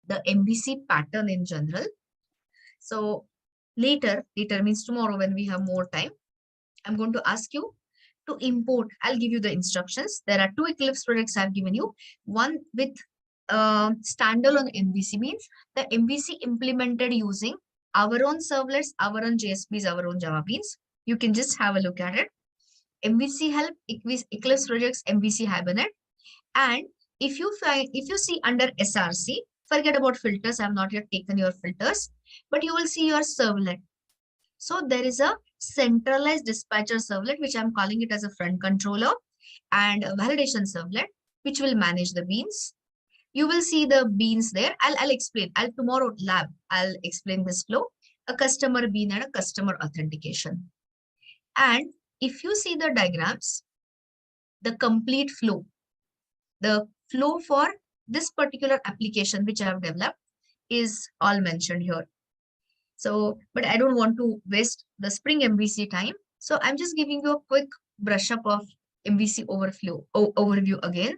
the MVC pattern in general. So later means tomorrow when we have more time, I'm going to ask you to import. I'll give you the instructions. There are two Eclipse projects I've given you. One with standalone MVC means the MVC implemented using our own servlets, our own JSPs, our own Java beans. You can just have a look at it. MVC help, Eclipse projects, MVC Hibernate. And if you see under SRC, forget about filters. I have not yet taken your filters, but you will see your servlet. So there is a centralized dispatcher servlet, which I'm calling it as a front controller, and a validation servlet, which will manage the beans. You will see the beans there. I'll explain. Tomorrow lab, I'll explain this flow, a customer bean and a customer authentication. And if you see the diagrams, the complete flow, the flow for this particular application which I have developed is all mentioned here. So, but I don't want to waste the Spring MVC time. So I'm just giving you a quick brush up of MVC overview again.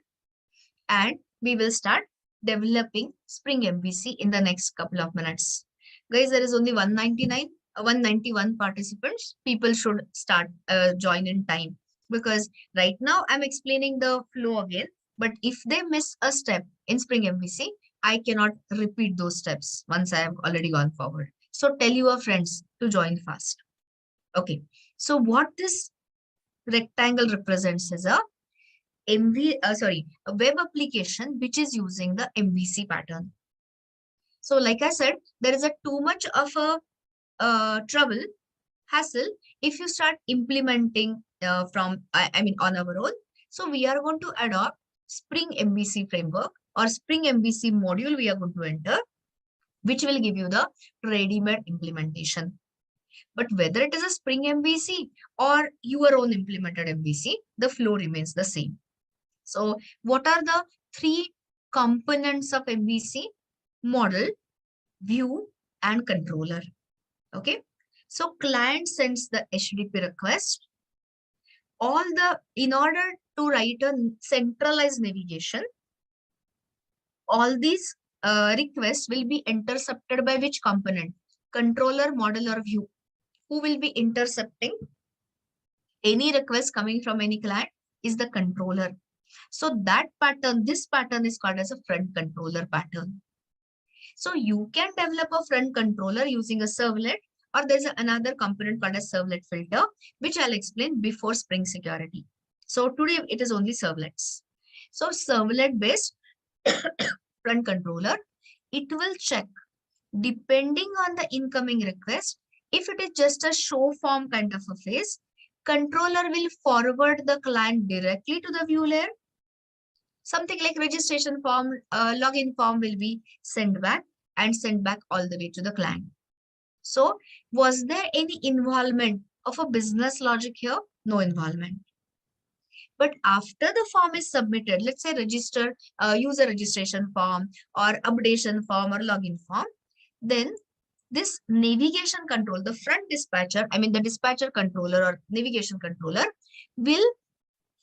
And we will start developing Spring MVC in the next couple of minutes. Guys, there is only 191 participants. People should start join in time, because right now I'm explaining the flow again. But if they miss a step in Spring MVC, I cannot repeat those steps once I have already gone forward. So tell your friends to join fast. Okay. So what this rectangle represents is a web application which is using the MVC pattern. So like I said, there is a too much of a hassle if you start implementing on our own. So we are going to adopt Spring MVC framework or Spring MVC module we are going to enter, which will give you the ready-made implementation. But whether it is a Spring MVC or your own implemented MVC, the flow remains the same. So what are the three components of MVC? Model, view, and controller. Okay. So client sends the HTTP request. In order to write a centralized navigation, all these requests will be intercepted by which component? Controller, model, or view. Who will be intercepting any request coming from any client is the controller. So that pattern, this pattern is called as a front controller pattern. So you can develop a front controller using a servlet, or there's another component called as servlet filter, which I'll explain before Spring Security. So today it is only servlets. So servlet based front controller, it will check depending on the incoming request. If it is just a show form kind of a phase, controller will forward the client directly to the view layer. Something like registration form, login form will be sent back all the way to the client. So was there any involvement of a business logic here? No involvement. But after the form is submitted, let's say user registration form or updation form or login form, then this navigation control, the front dispatcher, the dispatcher controller or navigation controller will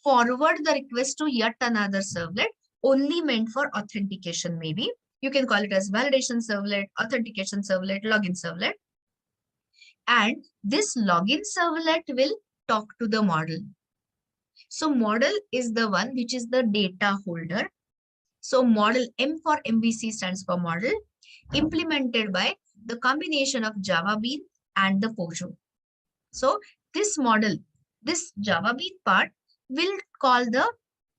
forward the request to yet another servlet only meant for authentication. Maybe you can call it as validation servlet, authentication servlet, login servlet. And this login servlet will talk to the model. So model is the one which is the data holder. So model, M for MVC stands for model, implemented by the combination of Java Bean and the Pojo. So this model, this Java Bean part will call the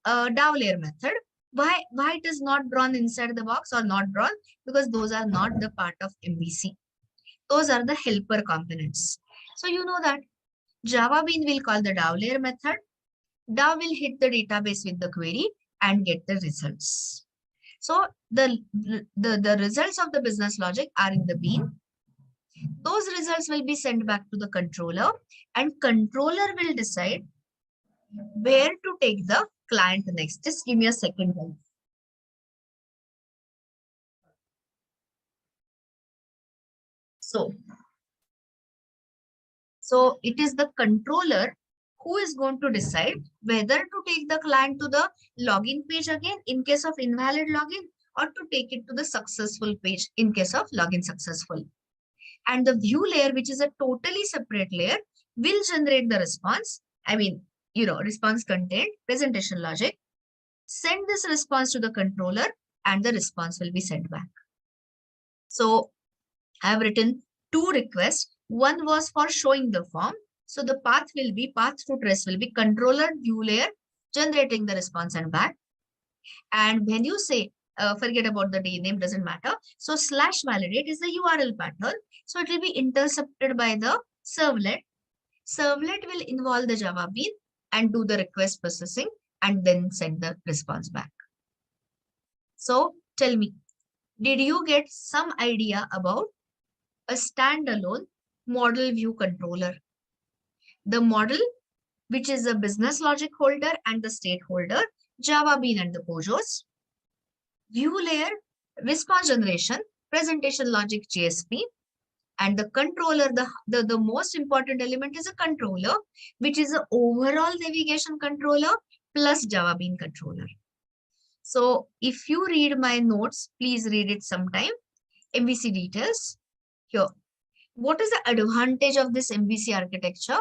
DAO layer method. Why it is not drawn inside the box or not drawn? Because those are not the part of MVC. Those are the helper components. So you know that Java Bean will call the DAO layer method. DAO will hit the database with the query and get the results. So the results of the business logic are in the bean. Those results will be sent back to the controller, and controller will decide where to take the client next. Just give me a second, guys. So it is the controller who is going to decide whether to take the client to the login page again in case of invalid login, or to take it to the successful page in case of login successful. And the view layer, which is a totally separate layer, will generate the response. I mean, response content, presentation logic. Send this response to the controller and the response will be sent back. So I have written two requests. One was for showing the form. So the path to trace will be controller view layer generating the response and back. And when you say, forget about the name, doesn't matter. So /validate is the URL pattern. So it will be intercepted by the servlet. Servlet will involve the Java bean and do the request processing and then send the response back. So tell me, did you get some idea about a standalone model view controller? The model, which is a business logic holder and the state holder, Java bean and the POJOs. View layer, response generation, presentation logic JSP, and the controller, the most important element is a controller, which is an overall navigation controller plus Java bean controller. So if you read my notes, please read it sometime. MVC details here. What is the advantage of this MVC architecture?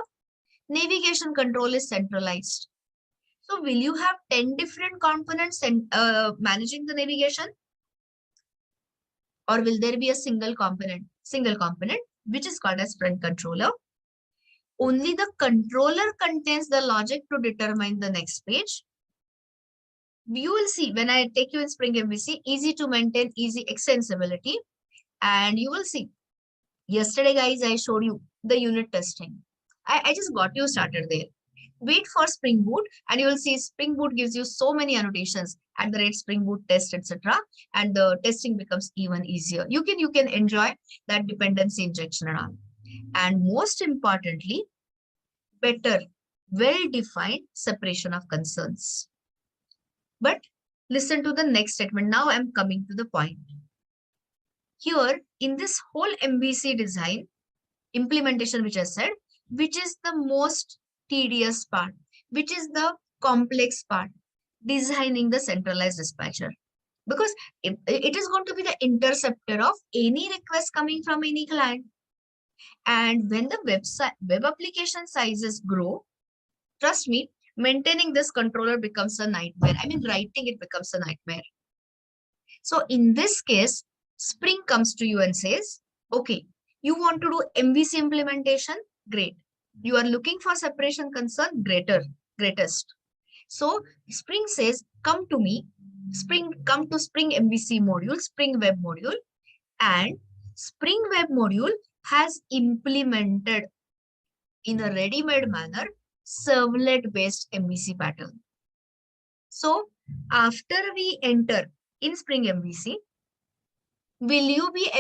Navigation control is centralized. So will you have 10 different components managing the navigation? Or will there be a single component, which is called as front controller? Only the controller contains the logic to determine the next page. You will see when I take you in Spring MVC, easy to maintain, easy extensibility. And you will see, yesterday guys, I showed you the unit testing. I just got you started there. Wait for Spring Boot and you will see Spring Boot gives you so many annotations at the rate Spring Boot test, etc. And the testing becomes even easier. You can enjoy that dependency injection and all. And most importantly, better, well-defined separation of concerns. But listen to the next statement. Now I'm coming to the point. Here in this whole MVC design implementation, which I said, which is the most tedious part, which is the complex part, designing the centralized dispatcher. Because it is going to be the interceptor of any request coming from any client. And when the web application sizes grow, trust me, maintaining this controller becomes a nightmare. I mean, writing it becomes a nightmare. So in this case, Spring comes to you and says, okay, you want to do MVC implementation? Great. You are looking for separation concern? Greatest. So Spring says, come to me. Come to Spring MVC module, Spring Web module. And Spring Web module has implemented in a ready-made manner servlet-based MVC pattern. So after we enter in Spring MVC, will you be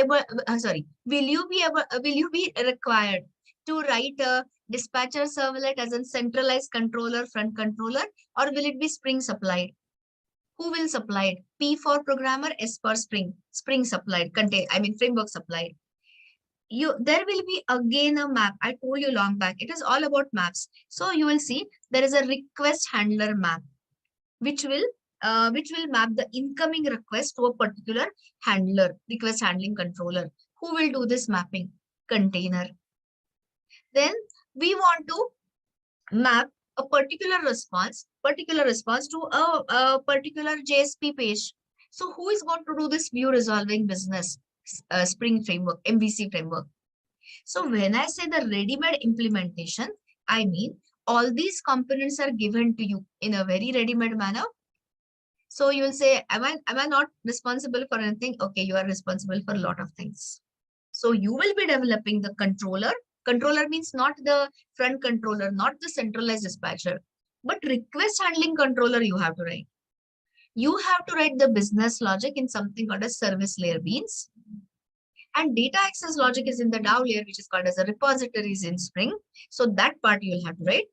required to write a dispatcher servlet as a centralized controller, front controller, or will it be Spring supplied? Who will supply it? P for programmer, S for Spring. Spring supplied, framework supplied. There will be again a map. I told you long back, it is all about maps. So you will see there is a request handler map, which will map the incoming request to a particular handler, request handling controller. Who will do this mapping? Container. Then we want to map a particular response to a particular JSP page. So who is going to do this view resolving business? Spring framework, MVC framework. So when I say the ready-made implementation, I mean all these components are given to you in a very ready-made manner. So you will say, am I not responsible for anything? Okay, you are responsible for a lot of things. So you will be developing the controller. Controller means not the front controller, not the centralized dispatcher, but request handling controller you have to write. You have to write the business logic in something called as service layer beans. And data access logic is in the DAO layer, which is called as a repositories in Spring. So that part you will have to write.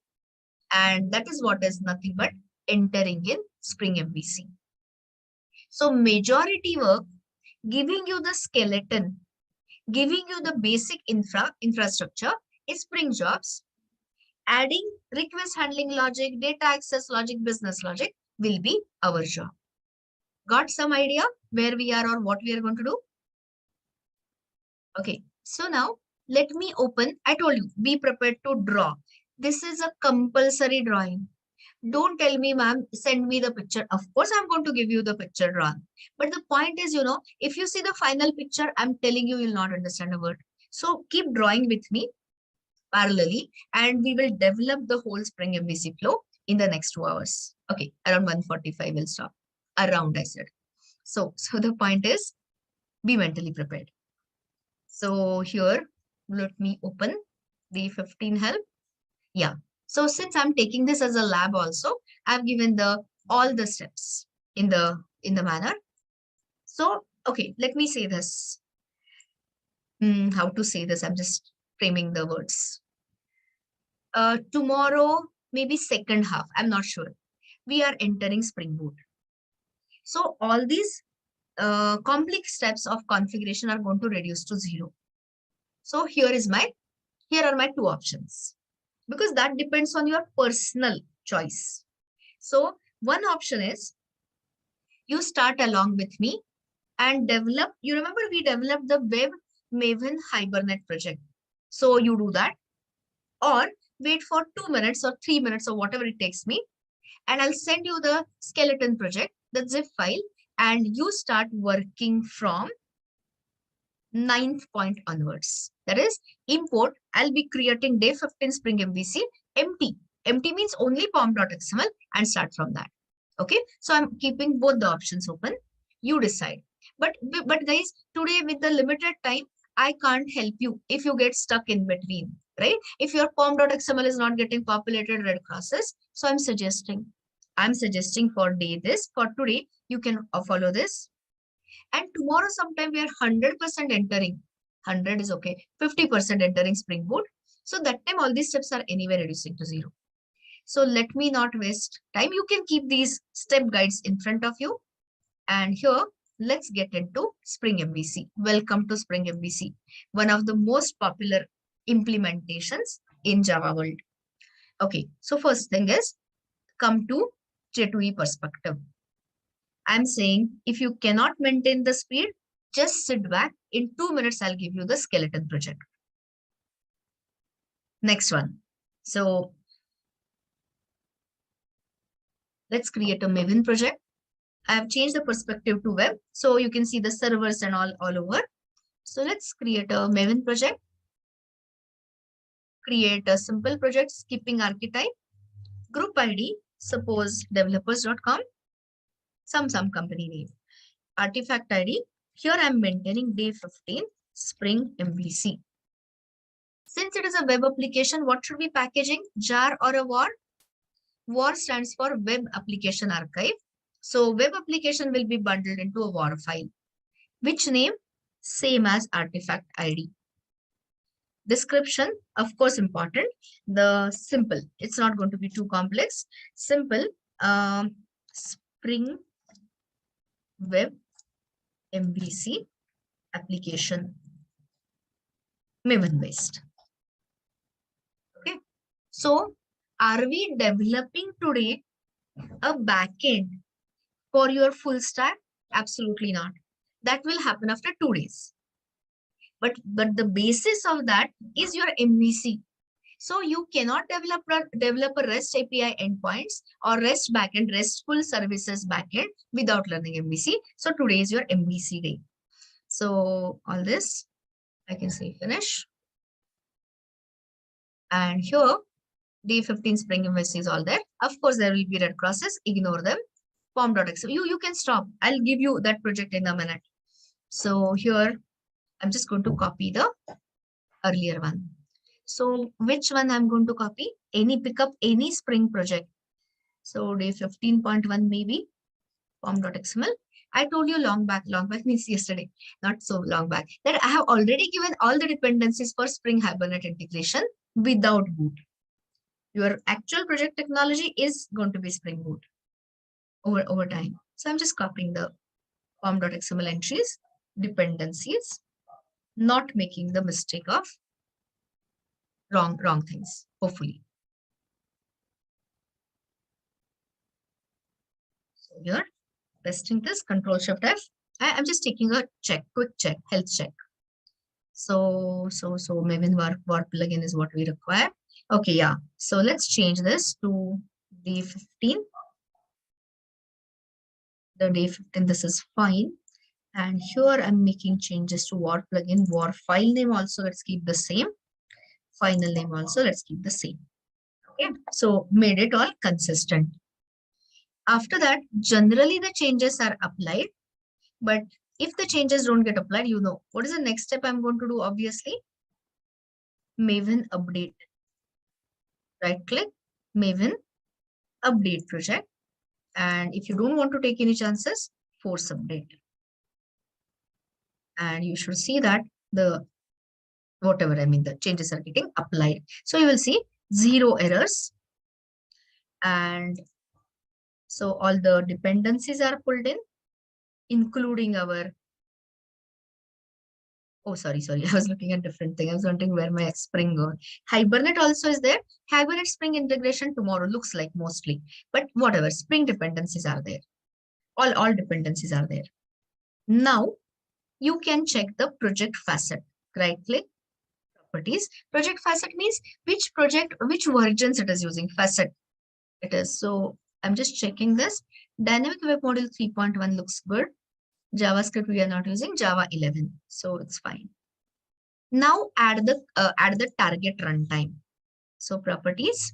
And that is what is nothing but entering in Spring MVC. So majority work, giving you the skeleton, giving you the basic infrastructure is Spring jobs. Adding request handling logic, data access logic, business logic will be our job. Got some idea where we are or what we are going to do? Okay, so now let me open. I told you, be prepared to draw. This is a compulsory drawing. Don't tell me, ma'am, send me the picture. Of course, I'm going to give you the picture drawn. But the point is, if you see the final picture, I'm telling you, you'll not understand a word. So keep drawing with me parallelly, and we will develop the whole Spring MVC flow in the next 2 hours. Okay, around 1:45 we'll stop. Around, I said. So the point is, be mentally prepared. So here, let me open the 15 help. Yeah. So since I'm taking this as a lab also, I've given all the steps in the manner. So, okay, let me say this. How to say this? I'm just framing the words. Tomorrow, maybe second half, I'm not sure. We are entering Spring Boot. So all these complex steps of configuration are going to reduce to 0. So here are my 2 options, because that depends on your personal choice. So one option is you start along with me and develop. You remember we developed the Web Maven Hibernate project. So you do that, or wait for 2 minutes or 3 minutes or whatever it takes me, and I'll send you the skeleton project, the zip file, and you start working from 9th point onwards. That is, import. I'll be creating day 15 Spring MVC empty. Empty means only pom.xml, and start from that. Okay, so I'm keeping both the options open. You decide. But guys, today with the limited time, I can't help you if you get stuck in between, right? If your pom.xml is not getting populated red crosses, so I'm suggesting for today, you can follow this. And tomorrow sometime we are 100% entering. 100 is okay. 50% entering Spring Boot. So that time all these steps are anyway reducing to 0. So let me not waste time. You can keep these step guides in front of you. And here, let's get into Spring MVC. Welcome to Spring MVC, one of the most popular implementations in Java world. Okay, so first thing is come to J2E perspective. I'm saying if you cannot maintain the speed, just sit back. In 2 minutes, I'll give you the skeleton project. Next one. So let's create a Maven project. I have changed the perspective to web, so you can see the servers and all over. So let's create a Maven project. Create a simple project, skipping archetype. Group ID, suppose developers.com. Some company name. Artifact ID. Here I'm maintaining day 15 Spring MVC. Since it is a web application, what should be packaging? JAR or a WAR? WAR stands for Web Application Archive. So web application will be bundled into a WAR file. Which name? Same as artifact ID. Description, of course, important. The simple. It's not going to be too complex. Simple. Spring Web MVC application. Maven based. Okay. So are we developing today a backend for your full stack? Absolutely not. That will happen after 2 days. But the basis of that is your MVC. So you cannot develop a REST API endpoints or REST backend, RESTful services backend without learning MVC. So today is your MVC day. So all this, I can say finish. And here, day 15 Spring MVC is all there. Of course, there will be red crosses. Ignore them. Pom.xml. You can stop. I'll give you that project in a minute. So here, I'm just going to copy the earlier one. So which one I'm going to copy? Pick up any Spring project. So day 15.1 maybe, pom.xml. I told you long back means yesterday, not so long back, that I have already given all the dependencies for Spring Hibernate integration without boot. Your actual project technology is going to be Spring Boot over time. So I'm just copying the pom.xml entries, dependencies, not making the mistake of wrong things, hopefully. So here, Testing this, Control Shift F. I'm just taking a check, quick check, health check. So Maven war plugin is what we require. Okay, yeah. So let's change this to day 15. The day 15, this is fine. And here I'm making changes to war plugin. War file name also, let's keep the same. Final name also, let's keep the same. Okay, so made it all consistent. After that, generally the changes are applied, but if the changes don't get applied, you know, what is the next step I'm going to do? Obviously, Maven update. Right click, Maven update project. And if you don't want to take any chances, force update. And you should see that the the changes are getting applied. So you will see 0 errors. And so all the dependencies are pulled in, including our, oh, sorry. I was looking at different thing. I was wondering where my Spring goes. Hibernate also is there. Hibernate Spring integration tomorrow looks like mostly, but whatever, Spring dependencies are there. All dependencies are there. Now you can check the project facet. Right click, properties. Project facet means which project, which versions it is using. Facet it is. So I'm just checking this. Dynamic Web Module 3.1 looks good. JavaScript we are not using, Java 11, so it's fine. Now add the target runtime. So properties,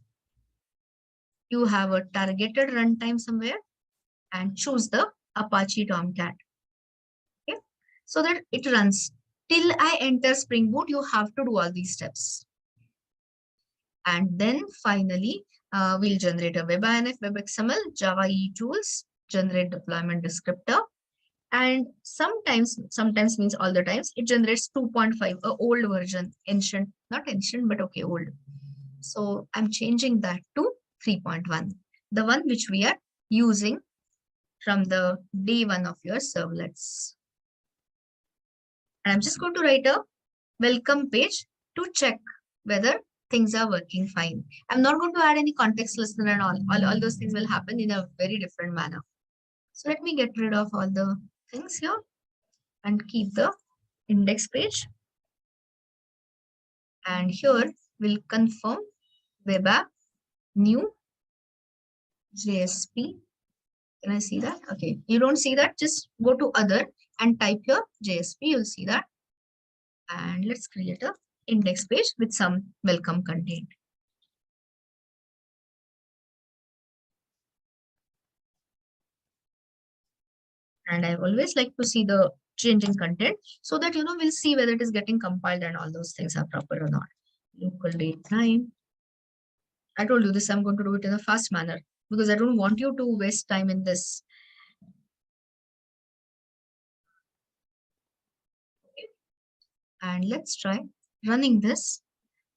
you have a targeted runtime somewhere, and choose the Apache Tomcat. Okay, so that it runs till I enter Spring Boot. You have to do all these steps, and then finally we'll generate a WebINF, WebXML, Java EE tools, generate deployment descriptor. And sometimes means all the times, it generates 2.5, a old version, ancient, not ancient, but okay, old. So I'm changing that to 3.1, the one which we are using from the day 1 of your servlets. And I'm just going to write a welcome page to check whether things are working fine. I'm not going to add any context listener and all those things will happen in a very different manner. So let me get rid of all the things here and keep the index page. And here we'll confirm web app new JSP. Can I see that? Okay, you don't see that, just go to other and type here JSP, you'll see that. And let's create a index page with some welcome content. And I always like to see the changing content so that, we'll see whether it is getting compiled and all those things are proper or not. Local date time. I told you this, I'm going to do it in a fast manner because I don't want you to waste time in this. Okay. And let's try running this,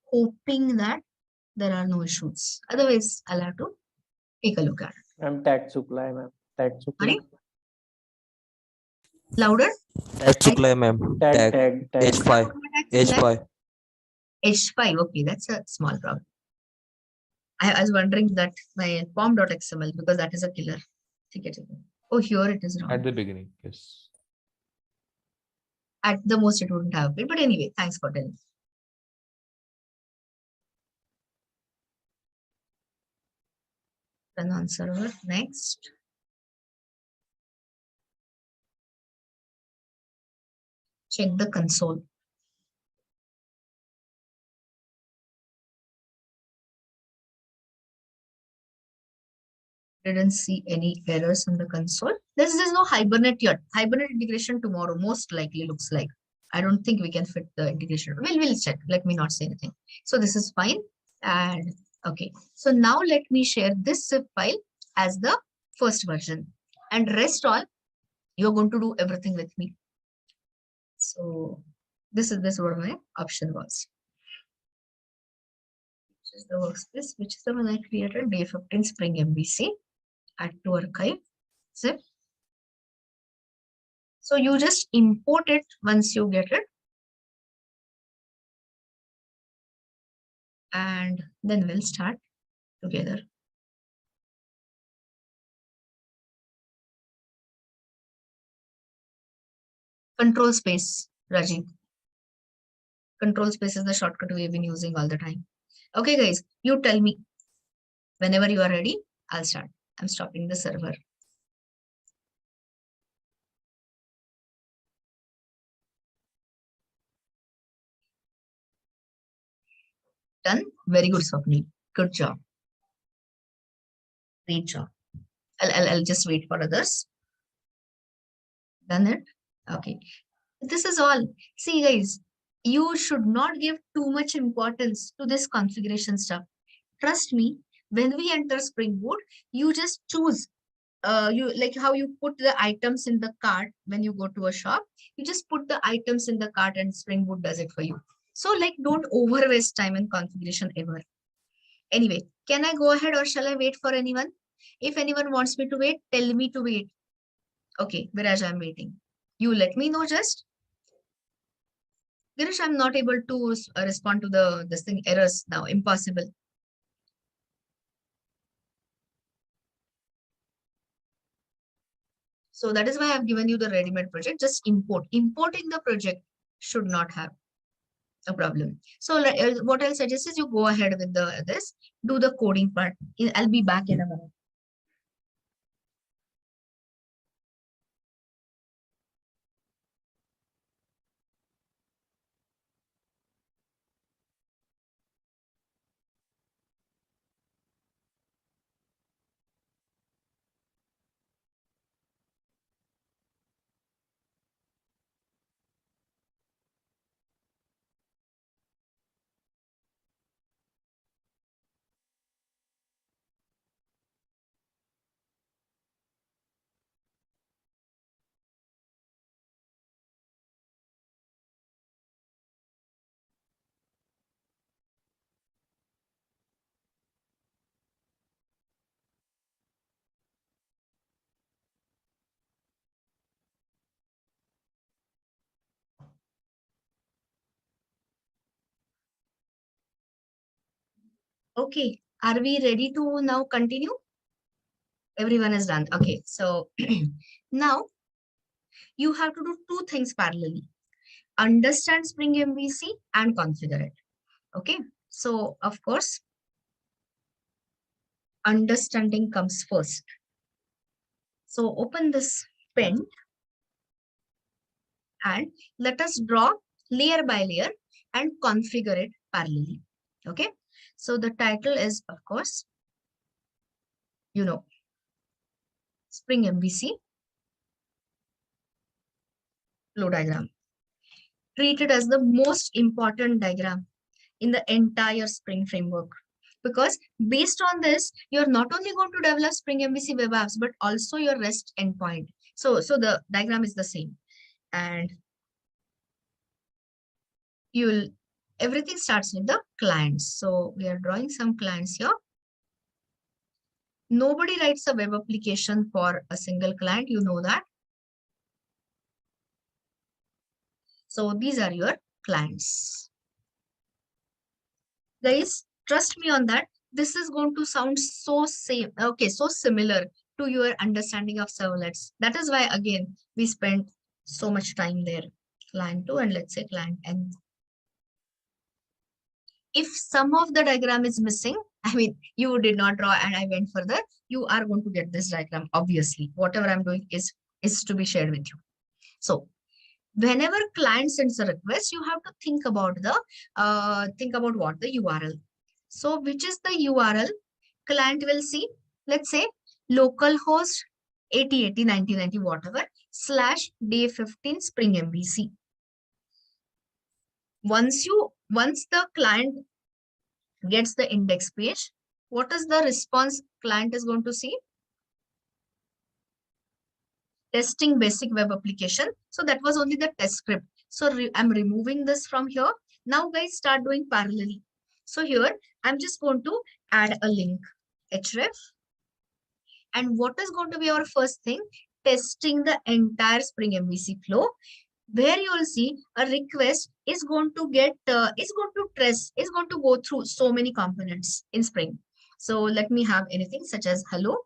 hoping that there are no issues. Otherwise, I'll have to take a look at it. Ma'am, tag supply, ma'am. Tag supply. Sorry? Louder? Tag supply, ma'am. Tag H5. H5. H5. Okay, that's a small problem. I was wondering that my form.xml, because that is a killer. Oh, here it is wrong. At the beginning, yes. At the most, it wouldn't have been. But anyway, thanks for telling. Run on server. Next. Check the console. Didn't see any errors on the console. There's no Hibernate yet. Hibernate integration tomorrow, most likely looks like. I don't think we can fit the integration. We'll check. Let me not say anything. So this is fine. And okay. So now let me share this zip file as the first version. And rest all, you're going to do everything with me. So this is what my option was. Which is the workspace, which is the one I created, day 15 Spring MVC. Add to archive, zip. So you just import it once you get it. And then we'll start together. Control space, Rajiv. Control space is the shortcut we've been using all the time. Okay, guys, you tell me. Whenever you are ready, I'll start. I'm stopping the server. Done. Very good, Swapnil. Good job. Great job. I'll just wait for others. Done it? Okay. This is all. See, guys, you should not give too much importance to this configuration stuff. Trust me, when we enter Spring Boot, you just choose. You like how you put the items in the cart when you go to a shop. You just put the items in the cart and Spring Boot does it for you. So like, don't over waste time in configuration ever. Anyway, can I go ahead or shall I wait for anyone? If anyone wants me to wait, tell me to wait. Okay, Viraj, I'm waiting. You let me know just. Girish, I'm not able to respond to this thing errors now. Impossible. So that is why I've given you the ready-made project. Just import. Importing the project should not have a problem. So what I'll suggest is you go ahead with this, do the coding part. I'll be back in a minute. Okay, are we ready to now continue? Everyone is done. Okay, so now you have to do two things parallelly. Understand Spring MVC and configure it. Okay, so of course, understanding comes first. So open this pen and let us draw layer by layer and configure it parallelly. Okay, so the title is, of course, Spring MVC flow diagram. Treat it as the most important diagram in the entire Spring framework. Because based on this, you're not only going to develop Spring MVC web apps, but also your REST endpoint. So the diagram is the same. And everything starts with the clients. So we are drawing some clients here. Nobody writes a web application for a single client, you know that. So these are your clients. Guys, trust me on that. This is going to sound so same, okay, so similar to your understanding of servlets. That is why, again, we spent so much time there. Client 2 and let's say client N. If some of the diagram is missing, I mean, you did not draw and I went further, you are going to get this diagram, obviously. Whatever I'm doing is to be shared with you. So whenever client sends a request, you have to think about what the URL. So which is the URL client will see? Let's say localhost 80809090 whatever /day15 Spring MVC. Once the client gets the index page, what is the response client is going to see? Testing basic web application. So that was only the test script. So I'm removing this from here. Now guys, start doing parallelly. So here I'm just going to add a link, href. And what is going to be our first thing? Testing the entire Spring MVC flow, where you will see a request is going to go through so many components in Spring. So let me have anything such as hello.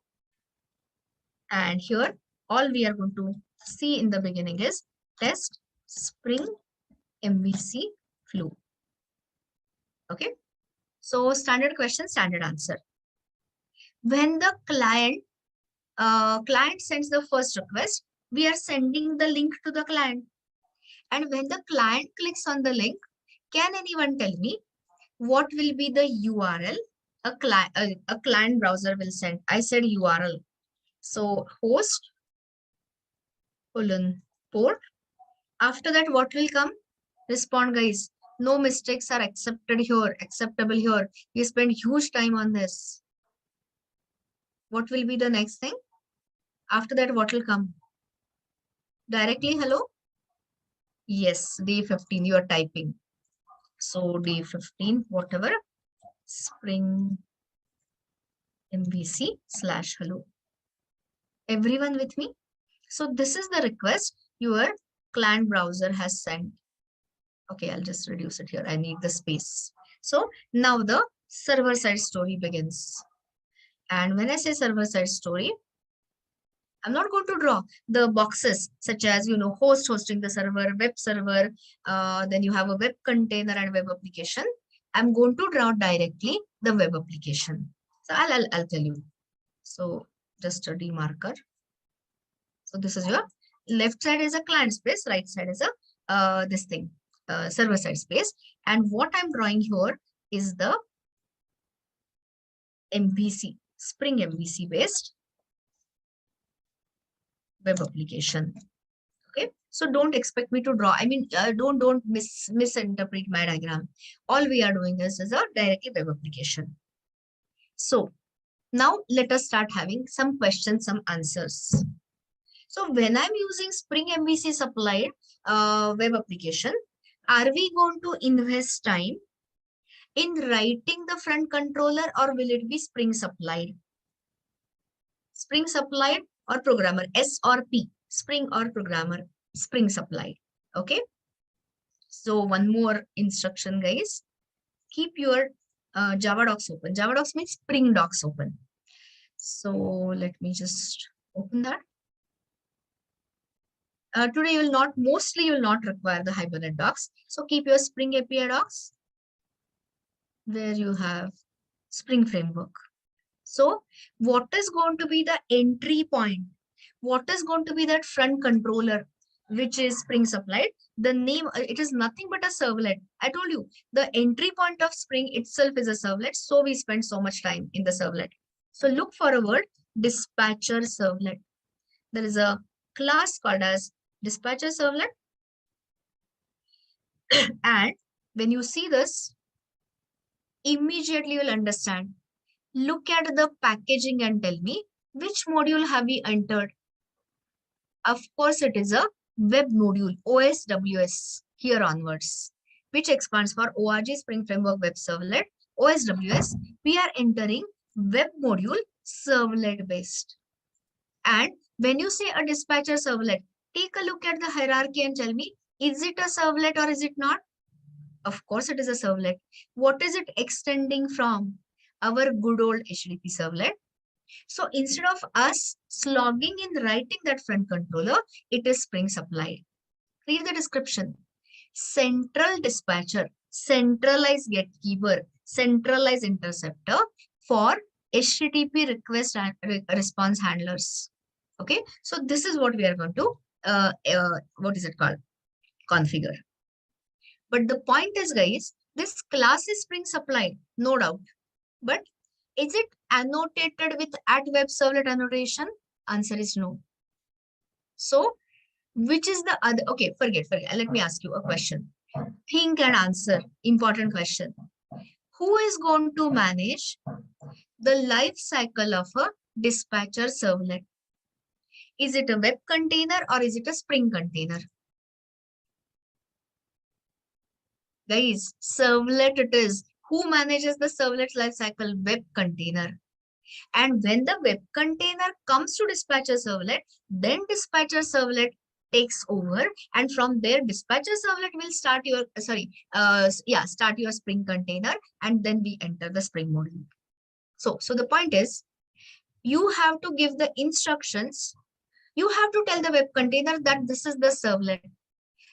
And here, all we are going to see in the beginning is test Spring MVC flow. Okay. So standard question, standard answer. When the client sends the first request, we are sending the link to the client. And when the client clicks on the link, can anyone tell me what will be the URL a client browser will send? I said URL. So host port. After that, what will come? Respond, guys. No mistakes are acceptable here. You spend huge time on this. What will be the next thing? After that, what will come? Directly, hello? Yes, day 15, you are typing. So day 15, whatever, Spring MVC / hello. Everyone with me? So this is the request your client browser has sent. Okay, I'll just reduce it here. I need the space. So now the server side story begins. And when I say server side story, I'm not going to draw the boxes such as, host hosting the server, web server, then you have a web container and web application. I'm going to draw directly the web application. So I'll tell you. So just a demarker. So this is your left side is a client space, right side is a server side space. And what I'm drawing here is the MVC, Spring MVC based web application. Okay, so don't expect me to draw. I mean, don't misinterpret my diagram. All we are doing is a directly web application. So now let us start having some questions, some answers. So when I'm using Spring MVC supplied web application, are we going to invest time in writing the front controller, or will it be Spring supplied? Spring supplied or programmer, S or P, Spring or programmer, Spring supplied. Okay. So one more instruction, guys. Keep your Java docs open. Java docs means Spring docs open. So let me just open that. Today mostly you will not require the Hibernate docs. So keep your Spring API docs where you have Spring framework. So what is going to be the entry point? What is going to be that front controller, which is Spring supplied? The name, it is nothing but a servlet. I told you the entry point of Spring itself is a servlet. So we spend so much time in the servlet. So look for a word, dispatcher servlet. There is a class called as dispatcher servlet. And when you see this, immediately you'll understand. Look at the packaging and tell me which module have we entered. Of course, it is a web module, OSWS, here onwards, which expands for ORG Spring Framework Web Servlet, OSWS. We are entering web module servlet based. And when you say a dispatcher servlet, take a look at the hierarchy and tell me, is it a servlet or is it not? Of course, it is a servlet. What is it extending from? Our good old HTTP servlet. So instead of us slogging in writing that front controller, it is Spring supplied. Read the description. Central dispatcher, centralized gatekeeper, centralized interceptor for HTTP request and response handlers. Okay, so this is what we are going to, configure. But the point is, guys, this class is Spring supplied, no doubt. But is it annotated with @WebServlet annotation? Answer is no. So, which is the other? Okay, forget. Let me ask you a question. Think and answer. Important question. Who is going to manage the life cycle of a dispatcher servlet? Is it a web container or is it a Spring container? Guys, servlet it is. Who manages the servlet lifecycle? Web container. And when the web container comes to dispatcher servlet, then dispatcher servlet takes over, and from there dispatcher servlet will start your start your Spring container, and then we enter the Spring module. So the point is, you have to give the instructions. You have to tell the web container that this is the servlet.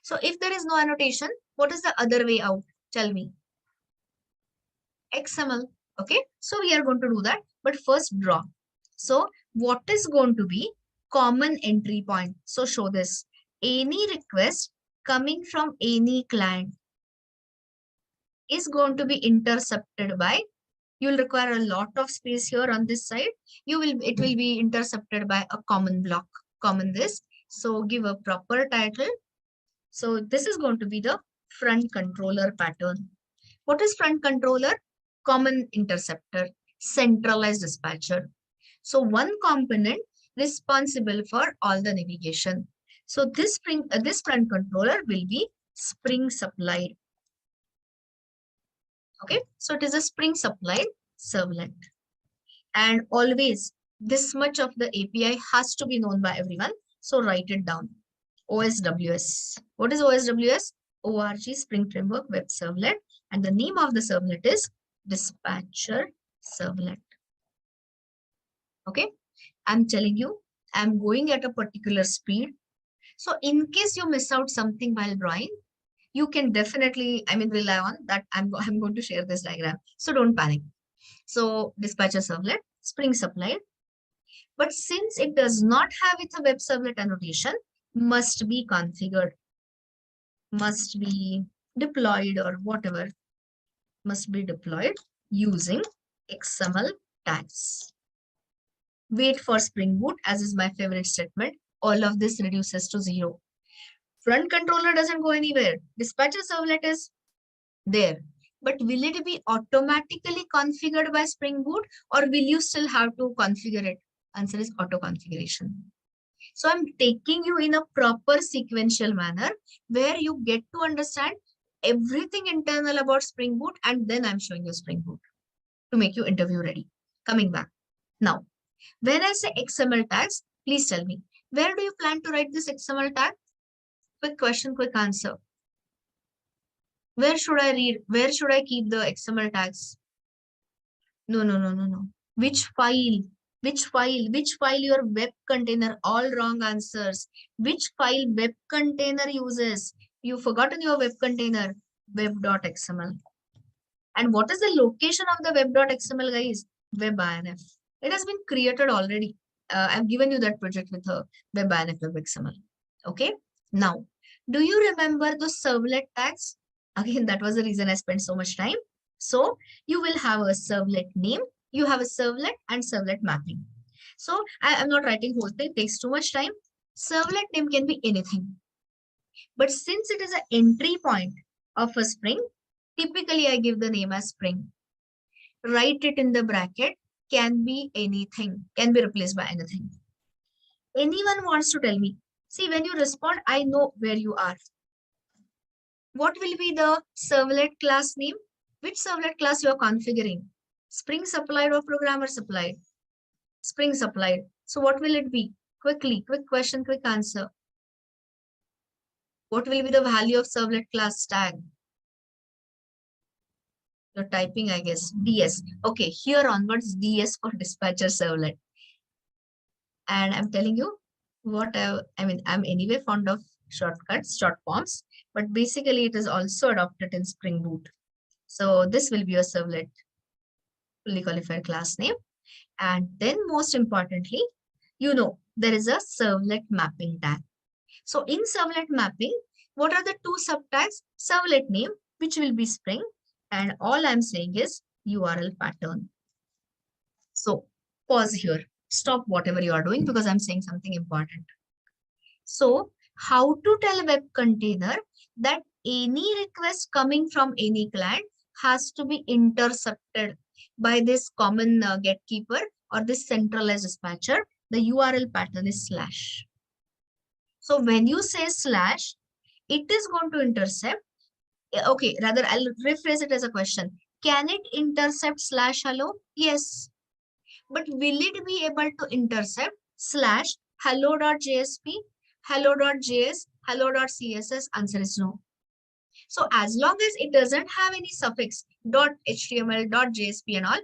So if there is no annotation, what is the other way out? Tell me. XML. Okay, so we are going to do that, but first draw. So what is going to be common entry point? So show this. Any request coming from any client is going to be intercepted by, you will require a lot of space here on this side. It will be intercepted by a common block, common this. So give a proper title. So this is going to be the front controller pattern. What is front controller? Common interceptor, centralized dispatcher. So one component responsible for all the navigation. So this front controller will be Spring supplied. Okay, so it is a Spring supplied servlet. And always this much of the API has to be known by everyone. So write it down. OSWS. What is OSWS? ORG Spring Framework Web Servlet. And the name of the servlet is Dispatcher Servlet. Okay, I'm telling you, I'm going at a particular speed. So in case you miss out something while drawing, you can definitely, rely on that. I'm going to share this diagram. So don't panic. So Dispatcher Servlet, Spring supplied. But since it does not have its web servlet annotation, must be configured, must be deployed, or whatever, must be deployed using XML tags. Wait for Spring Boot, as is my favorite statement. All of this reduces to 0. Front controller doesn't go anywhere. Dispatcher servlet is there. But will it be automatically configured by Spring Boot, or will you still have to configure it? Answer is auto configuration. So I'm taking you in a proper sequential manner where you get to understand everything internal about Spring Boot, and then I'm showing you Spring Boot to make you interview ready. Coming back. Now, when I say XML tags, please tell me, where do you plan to write this XML tag? Quick question, quick answer. Where should I read? Where should I keep the XML tags? No. Which file? Which file your web container? All wrong answers. Which file web container uses? You've forgotten your web container, web.xml. And what is the location of the web.xml, guys? Web.inf. It has been created already. I've given you that project with a web.inf web.xml. Okay. Now, do you remember those servlet tags? Again, that was the reason I spent so much time. So you will have a servlet name, you have a servlet and servlet mapping. So I am not writing whole thing, it takes too much time. Servlet name can be anything. But since it is an entry point of a Spring, typically I give the name as Spring. Write it in the bracket, can be anything, can be replaced by anything. Anyone wants to tell me, see, when you respond, I know where you are. What will be the servlet class name? Which servlet class you are configuring? Spring supplied or programmer supplied? Spring supplied. So what will it be? Quickly, quick question, quick answer. What will be the value of servlet class tag? You're typing, I guess, DS. Okay, here onwards, DS for dispatcher servlet. And I'm telling you what I'm anyway fond of shortcuts, short forms, but basically it is also adopted in Spring Boot. So this will be a servlet fully qualified class name. And then most importantly, there is a servlet mapping tag. So in servlet mapping, what are the two subtags? Servlet name, which will be Spring, and all I'm saying is URL pattern. So pause here, stop whatever you are doing because I'm saying something important. So how to tell a web container that any request coming from any client has to be intercepted by this common gatekeeper or this centralized dispatcher? The URL pattern is slash. So when you say slash, it is going to intercept. Okay, rather I'll rephrase it as a question. Can it intercept slash hello? Yes. But will it be able to intercept slash hello.jsp, hello.js, hello.css? Answer is no. So as long as it doesn't have any suffix .html, .jsp and all,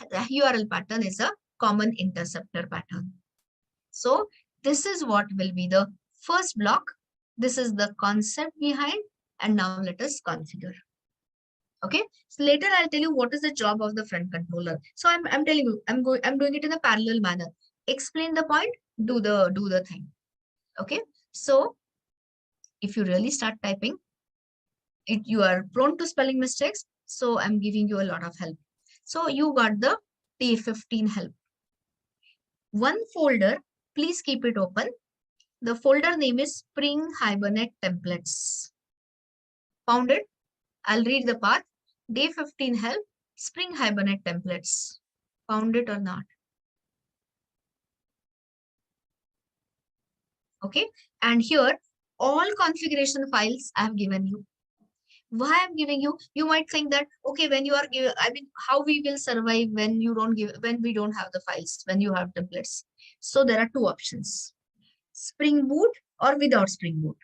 the URL pattern is a common interceptor pattern. So this is what will be the first block This is the concept behind, and now let us configure. Okay, so later I'll tell you what is the job of the front controller. So I'm telling you, I'm doing it in a parallel manner. Explain the point, do the thing. Okay, so if you really start typing, you are prone to spelling mistakes. So I'm giving you a lot of help. So you got the day 15 help. One folder, please keep it open. The folder name is Spring Hibernate Templates. Found it? I'll read the path. Day 15 help, Spring Hibernate Templates. Found it or not? Okay. And here, all configuration files I have given you. Why I'm giving you? You might think that, okay, when you are given, I mean, how we will survive when you don't give, when we don't have the files, when you have templates. So there are two options, Spring Boot or without Spring Boot.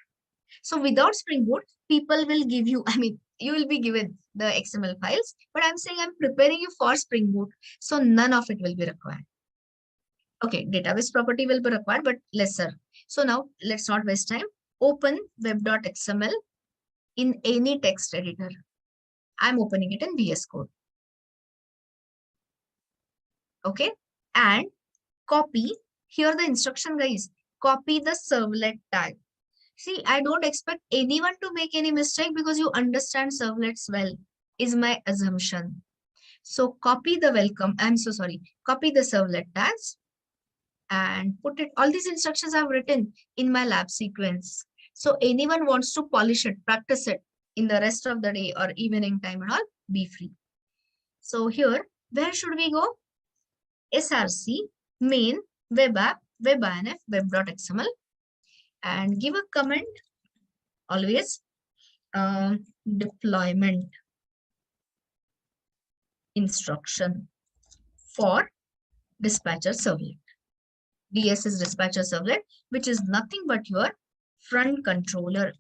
So without Spring Boot, people will give you, I mean, you will be given the XML files, but I'm saying I'm preparing you for Spring Boot. So none of it will be required. Okay, database property will be required, but lesser. So now let's not waste time. Open web.xml in any text editor. I'm opening it in VS Code. Okay, and copy, here the instruction guys, copy the servlet tag. See, I don't expect anyone to make any mistake because you understand servlets well, is my assumption. So copy the copy the servlet tags and put it, all these instructions I've written in my lab sequence. So anyone wants to polish it, practice it in the rest of the day or evening time and all, be free. So here, where should we go? src main web app web.inf web.xml and give a comment always deployment instruction for dispatcher servlet. DS is dispatcher servlet, which is nothing but your front controller,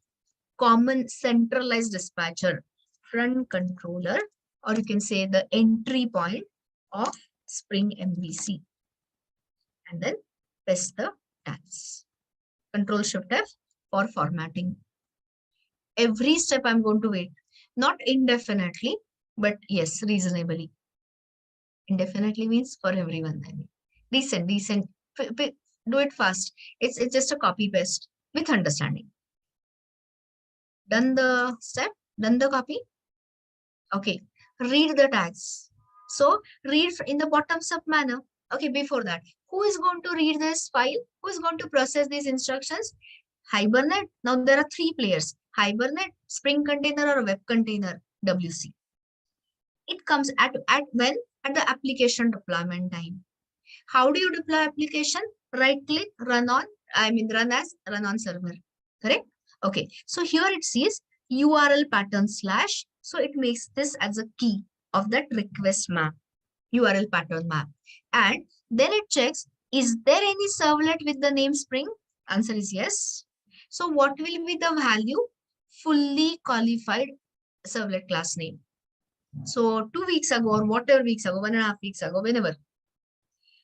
common centralized dispatcher, front controller, or you can say the entry point of Spring MVC. And then paste the tags. Control Shift F for formatting. Every step I'm going to wait, not indefinitely, but yes, reasonably. Indefinitely means for everyone. I mean, decent. Do it fast. It's just a copy paste with understanding. Done the step, done the copy. Okay, read the tags. So read in the bottoms up manner. Okay, before that, who is going to read this file? Who is going to process these instructions? Hibernate. Now there are three players: Hibernate, Spring Container, or Web Container, WC. It comes at when? At the application deployment time. How do you deploy application? Right click, run on server. Correct? Okay. So here it says URL pattern /. So it makes this as a key of that request map, URL pattern map. And then it checks, is there any servlet with the name Spring? Answer is yes. So what will be the value? Fully qualified servlet class name. So 2 weeks ago or whatever weeks ago, 1.5 weeks ago, whenever,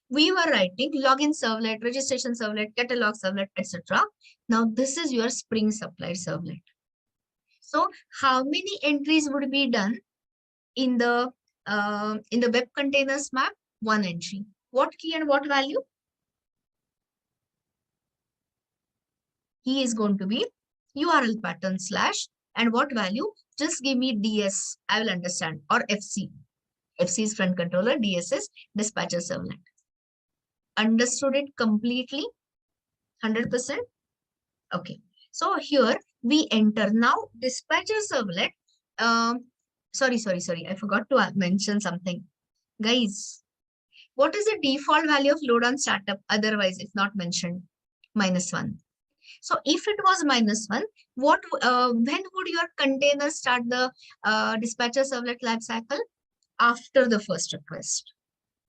we were writing login servlet, registration servlet, catalog servlet, etc. Now this is your Spring supplied servlet. So how many entries would be done in the web containers map? One entry. What key and what value? Key is going to be URL pattern / and what value? Just give me DS. I will understand. Or FC. FC is front controller. DS is dispatcher servlet. Understood it completely? 100%? Okay. So here we enter now dispatcher servlet. Sorry. I forgot to mention something. Guys, what is the default value of load on startup? Otherwise, if not mentioned, -1. So if it was -1, when would your container start the dispatcher servlet lifecycle? After the first request.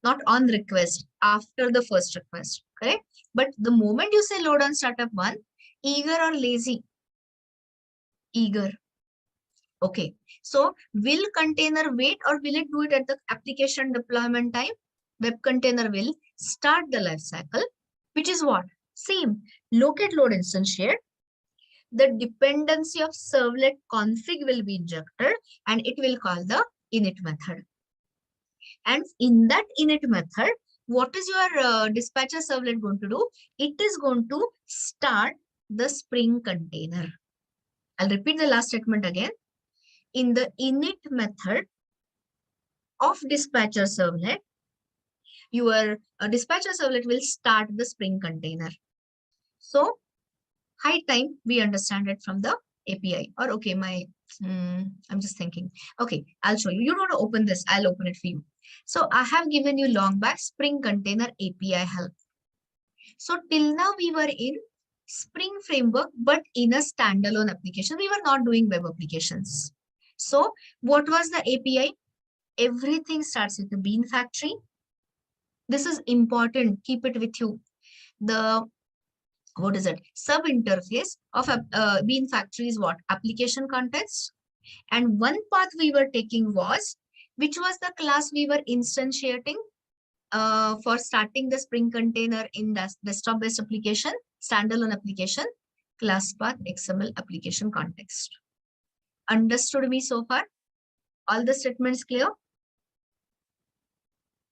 Not on request, after the first request, correct? But the moment you say load on startup 1, eager or lazy? Eager. Okay. So will container wait or will it do it at the application deployment time? Web container will start the life cycle, which is what? Same. Locate load instantiate. the dependency of servlet config will be injected and it will call the init method. And in that init method, what is your dispatcher servlet going to do? It is going to start the Spring container. I'll repeat the last statement again. In the init method of dispatcher servlet, your dispatcher servlet will start the Spring container. So high time we understand it from the API. Or okay, I'm just thinking. Okay, I'll show you. You don't open this. I'll open it for you. So I have given you long back Spring Container API help. So till now we were in Spring framework, but in a standalone application. We were not doing web applications. So what was the API? Everything starts with the Bean Factory. This is important. Keep it with you. The what is it? Sub interface of a Bean Factory is what? Application context. And one path we were taking was, which was the class we were instantiating for starting the Spring container in the desktop-based application, standalone application, class path XML application context. Understood me so far? All the statements clear?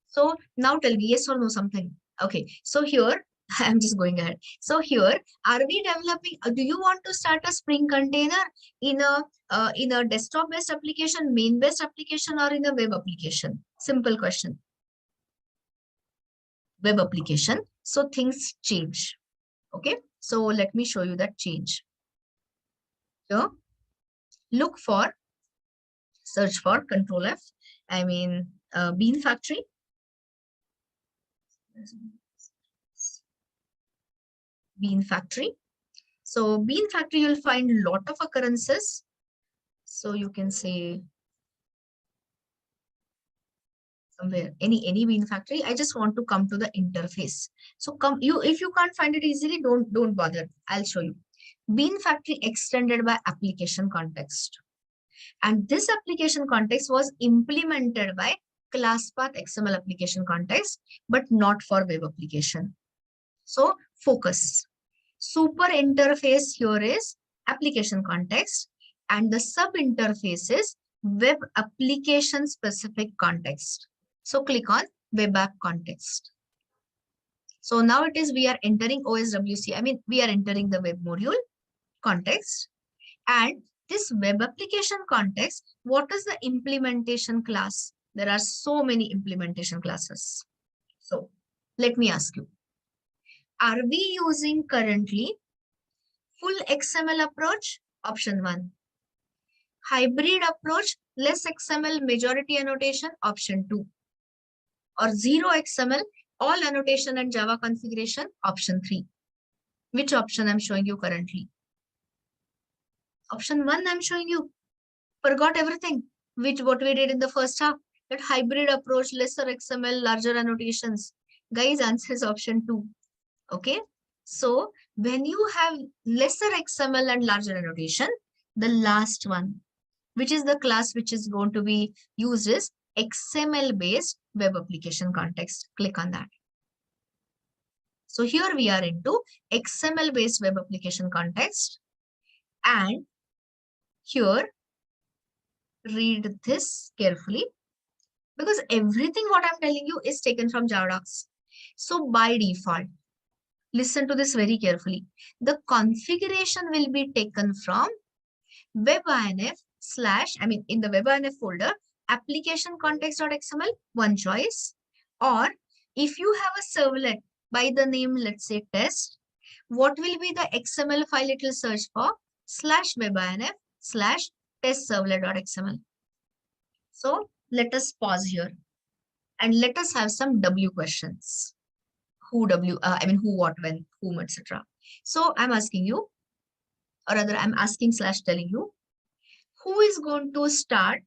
So now tell me yes or no something. Okay, so here I'm just going ahead. So here, are we developing? Do you want to start a Spring container in a desktop-based application, main-based application, or in a web application? Simple question. Web application. So things change. Okay. So let me show you that change. Here, look for, search for Control F. I mean Bean Factory. Bean Factory. So Bean Factory, you'll find a lot of occurrences. So you can say somewhere, any Bean Factory. I just want to come to the interface. So if you can't find it easily, don't bother. I'll show you. Bean Factory extended by application context. And this application context was implemented by class path XML application context, but not for web application. So focus. Super interface here is application context, and the sub interface is web application specific context. So click on web app context. So now it is we are entering OSWC. I mean, we are entering the web module context, and this web application context, what is the implementation class? There are so many implementation classes. So let me ask you, are we using currently full XML approach? Option 1. Hybrid approach, less XML, majority annotation? Option 2. Or zero XML, all annotation and Java configuration? Option 3. Which option I'm showing you currently? Option 1 I'm showing you. Forgot everything, what we did in the first half. That hybrid approach, lesser XML, larger annotations. Guys, answer is option 2. Okay. So when you have lesser XML and larger annotation, the last one, which is the class which is going to be used, is XML based web application context. Click on that. So here we are into XML based web application context, and here read this carefully, because everything what I'm telling you is taken from Java docs. So by default, listen to this very carefully. The configuration will be taken from webinf / in the webinf folder, application context.xml, one choice. Or if you have a servlet by the name, let's say test, what will be the XML file it will search for? /webinf / test servlet.xml. So let us pause here and let us have some W questions. Who, what, when, whom, etc. So I'm asking you, or rather I'm asking / telling you, who is going to start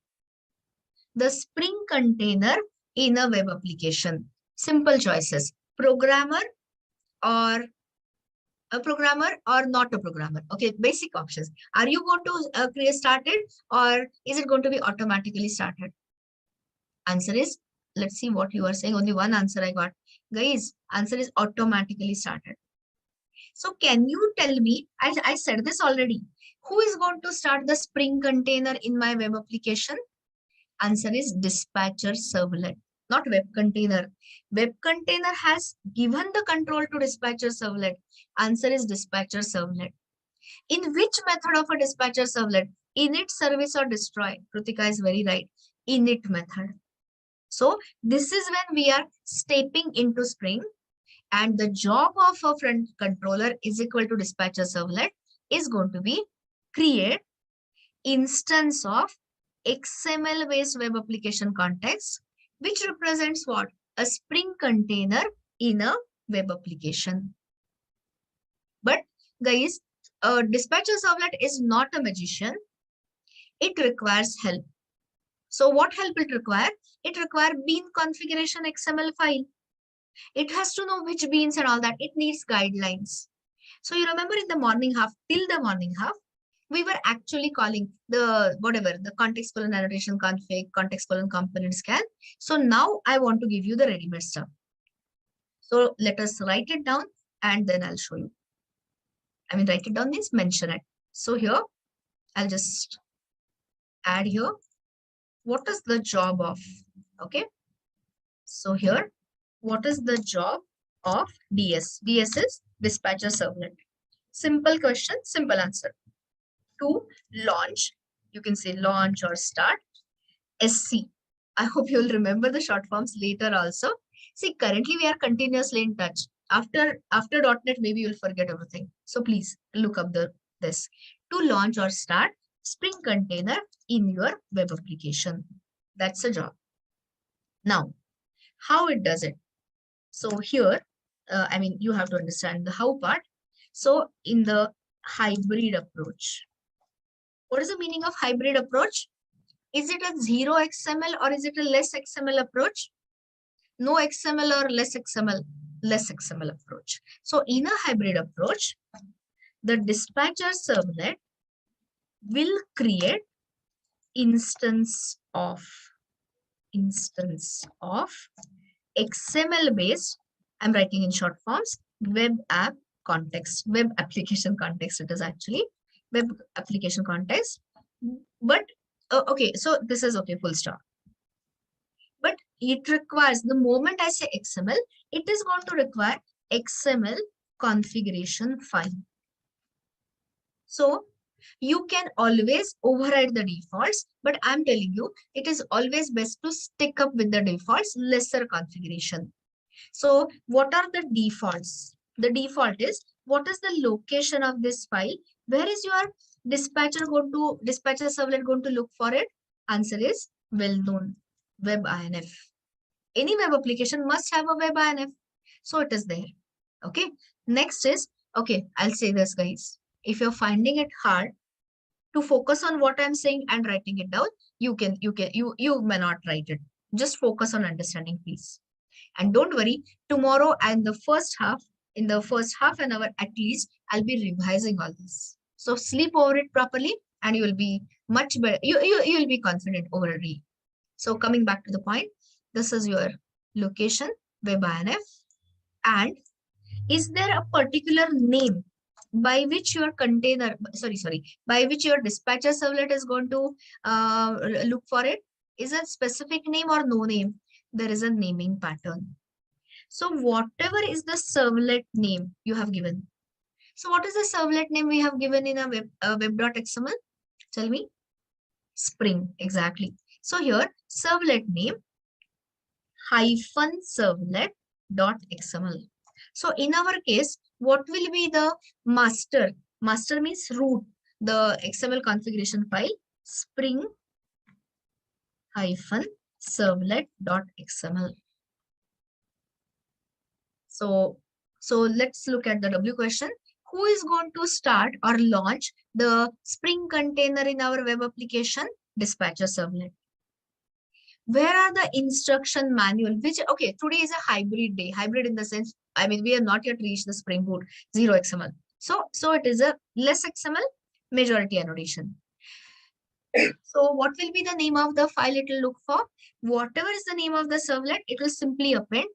the Spring container in a web application? Simple choices: programmer or a programmer or not a programmer. Okay, basic options. Are you going to start it, or is it going to be automatically started? Answer is, let's see what you are saying. Only one answer I got. Guys, answer is automatically started. So can you tell me, I said this already, who is going to start the Spring container in my web application? Answer is dispatcher servlet, not web container. Web container has given the control to dispatcher servlet. Answer is dispatcher servlet. In which method of a dispatcher servlet? Init, service, or destroy? Krutika is very right. Init method. So this is when we are stepping into Spring, and the job of a front controller is equal to dispatcher servlet is going to be create instance of XML based web application context, which represents what? A Spring container in a web application. But guys, a dispatcher servlet is not a magician. It requires help. So what help it require? It requires bean configuration XML file. It has to know which beans and all that. It needs guidelines. So you remember in the morning half, till the morning half, we were actually calling the whatever, the context colon annotation config, context colon component scan. So now I want to give you the ready-made stuff. So let us write it down and then I'll show you. I mean, write it down means mention it. So here, I'll just add here. What is the job of? Okay. So here, what is the job of DS? DS is dispatcher servlet. Simple question, simple answer. To launch, you can say launch or start. SC. I hope you'll remember the short forms later also. See, currently we are continuously in touch. After .NET, maybe you'll forget everything. So please look up this. To launch or start Spring container in your web application. That's the job. Now, how it does it? So here, I mean, you have to understand the how part. So in the hybrid approach, what is the meaning of hybrid approach? Is it a zero XML or is it a less XML approach? No XML or less XML approach. So in a hybrid approach, the dispatcher servlet will create instance of XML based, I'm writing in short forms, web app context, web application context. It is actually web application context. But okay, so this is okay, full stop. But it requires, the moment I say XML, it is going to require XML configuration file. So you can always override the defaults, but I'm telling you, it is always best to stick up with the defaults, lesser configuration. So what are the defaults? The default is, what is the location of this file? Where is your dispatcher servlet going to look for it? Answer is well-known, web INF. Any web application must have a web INF. So it is there. Okay. Next is, okay, I'll say this, guys. If you're finding it hard to focus on what I'm saying and writing it down, you may not write it. Just focus on understanding, please. And don't worry, tomorrow and in the first half an hour at least, I'll be revising all this. So sleep over it properly and you will be much better. You will be confident over a read. So coming back to the point, this is your location, web INF. And is there a particular name by which your container, by which your dispatcher servlet is going to look for it? Is a specific name or no name? There is a naming pattern. So whatever is the servlet name you have given. So what is the servlet name we have given in a web.xml? Tell me. Spring, exactly. So here, servlet name -servlet.xml. So in our case, what will be the master? Master means root, the XML configuration file, spring-servlet.xml. So let's look at the W question. Who is going to start or launch the Spring container in our web application? Dispatcher servlet. Where are the instruction manual? Which, okay, today is a hybrid day. Hybrid in the sense, I mean, we have not yet reached the Spring Boot 0 XML. So it is a less XML, majority annotation. So what will be the name of the file it will look for? Whatever is the name of the servlet, it will simply append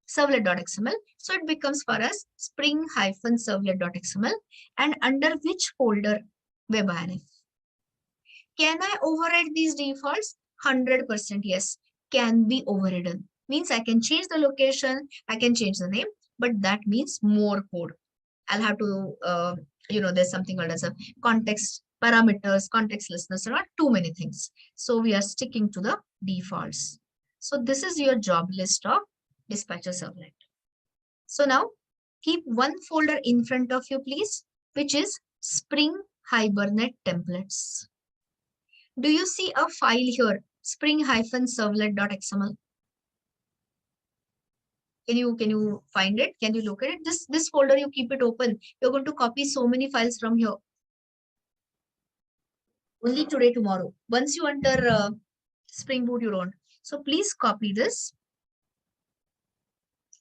servlet.xml. So it becomes for us spring-servlet.xml. And under which folder? WebINF. Can I override these defaults? 100% yes, can be overridden. Means I can change the location, I can change the name, but that means more code. I'll have to, there's something called as a context parameters, context listeners, there are too many things. So we are sticking to the defaults. So this is your job list of dispatcher servlet. So now keep one folder in front of you, please, which is Spring Hibernate templates. Do you see a file here, spring-servlet.xml? Can you find it? Can you look at it? This folder, you keep it open. You're going to copy so many files from here. Only today, tomorrow. Once you enter Spring Boot, you don't. So please copy this.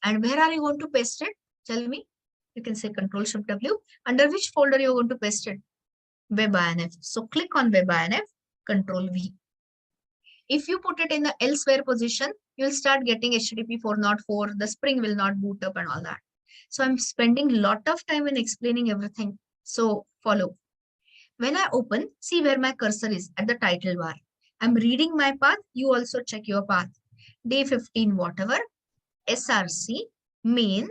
And where are you going to paste it? Tell me. You can say Ctrl-Shift-W. Under which folder you're going to paste it? WebINF. So click on WebINF, Ctrl-V. If you put it in the elsewhere position, you'll start getting HTTP 404, the Spring will not boot up and all that. So I'm spending a lot of time in explaining everything. So follow. When I open, see where my cursor is at the title bar. I'm reading my path. You also check your path. Day 15, whatever, src, main,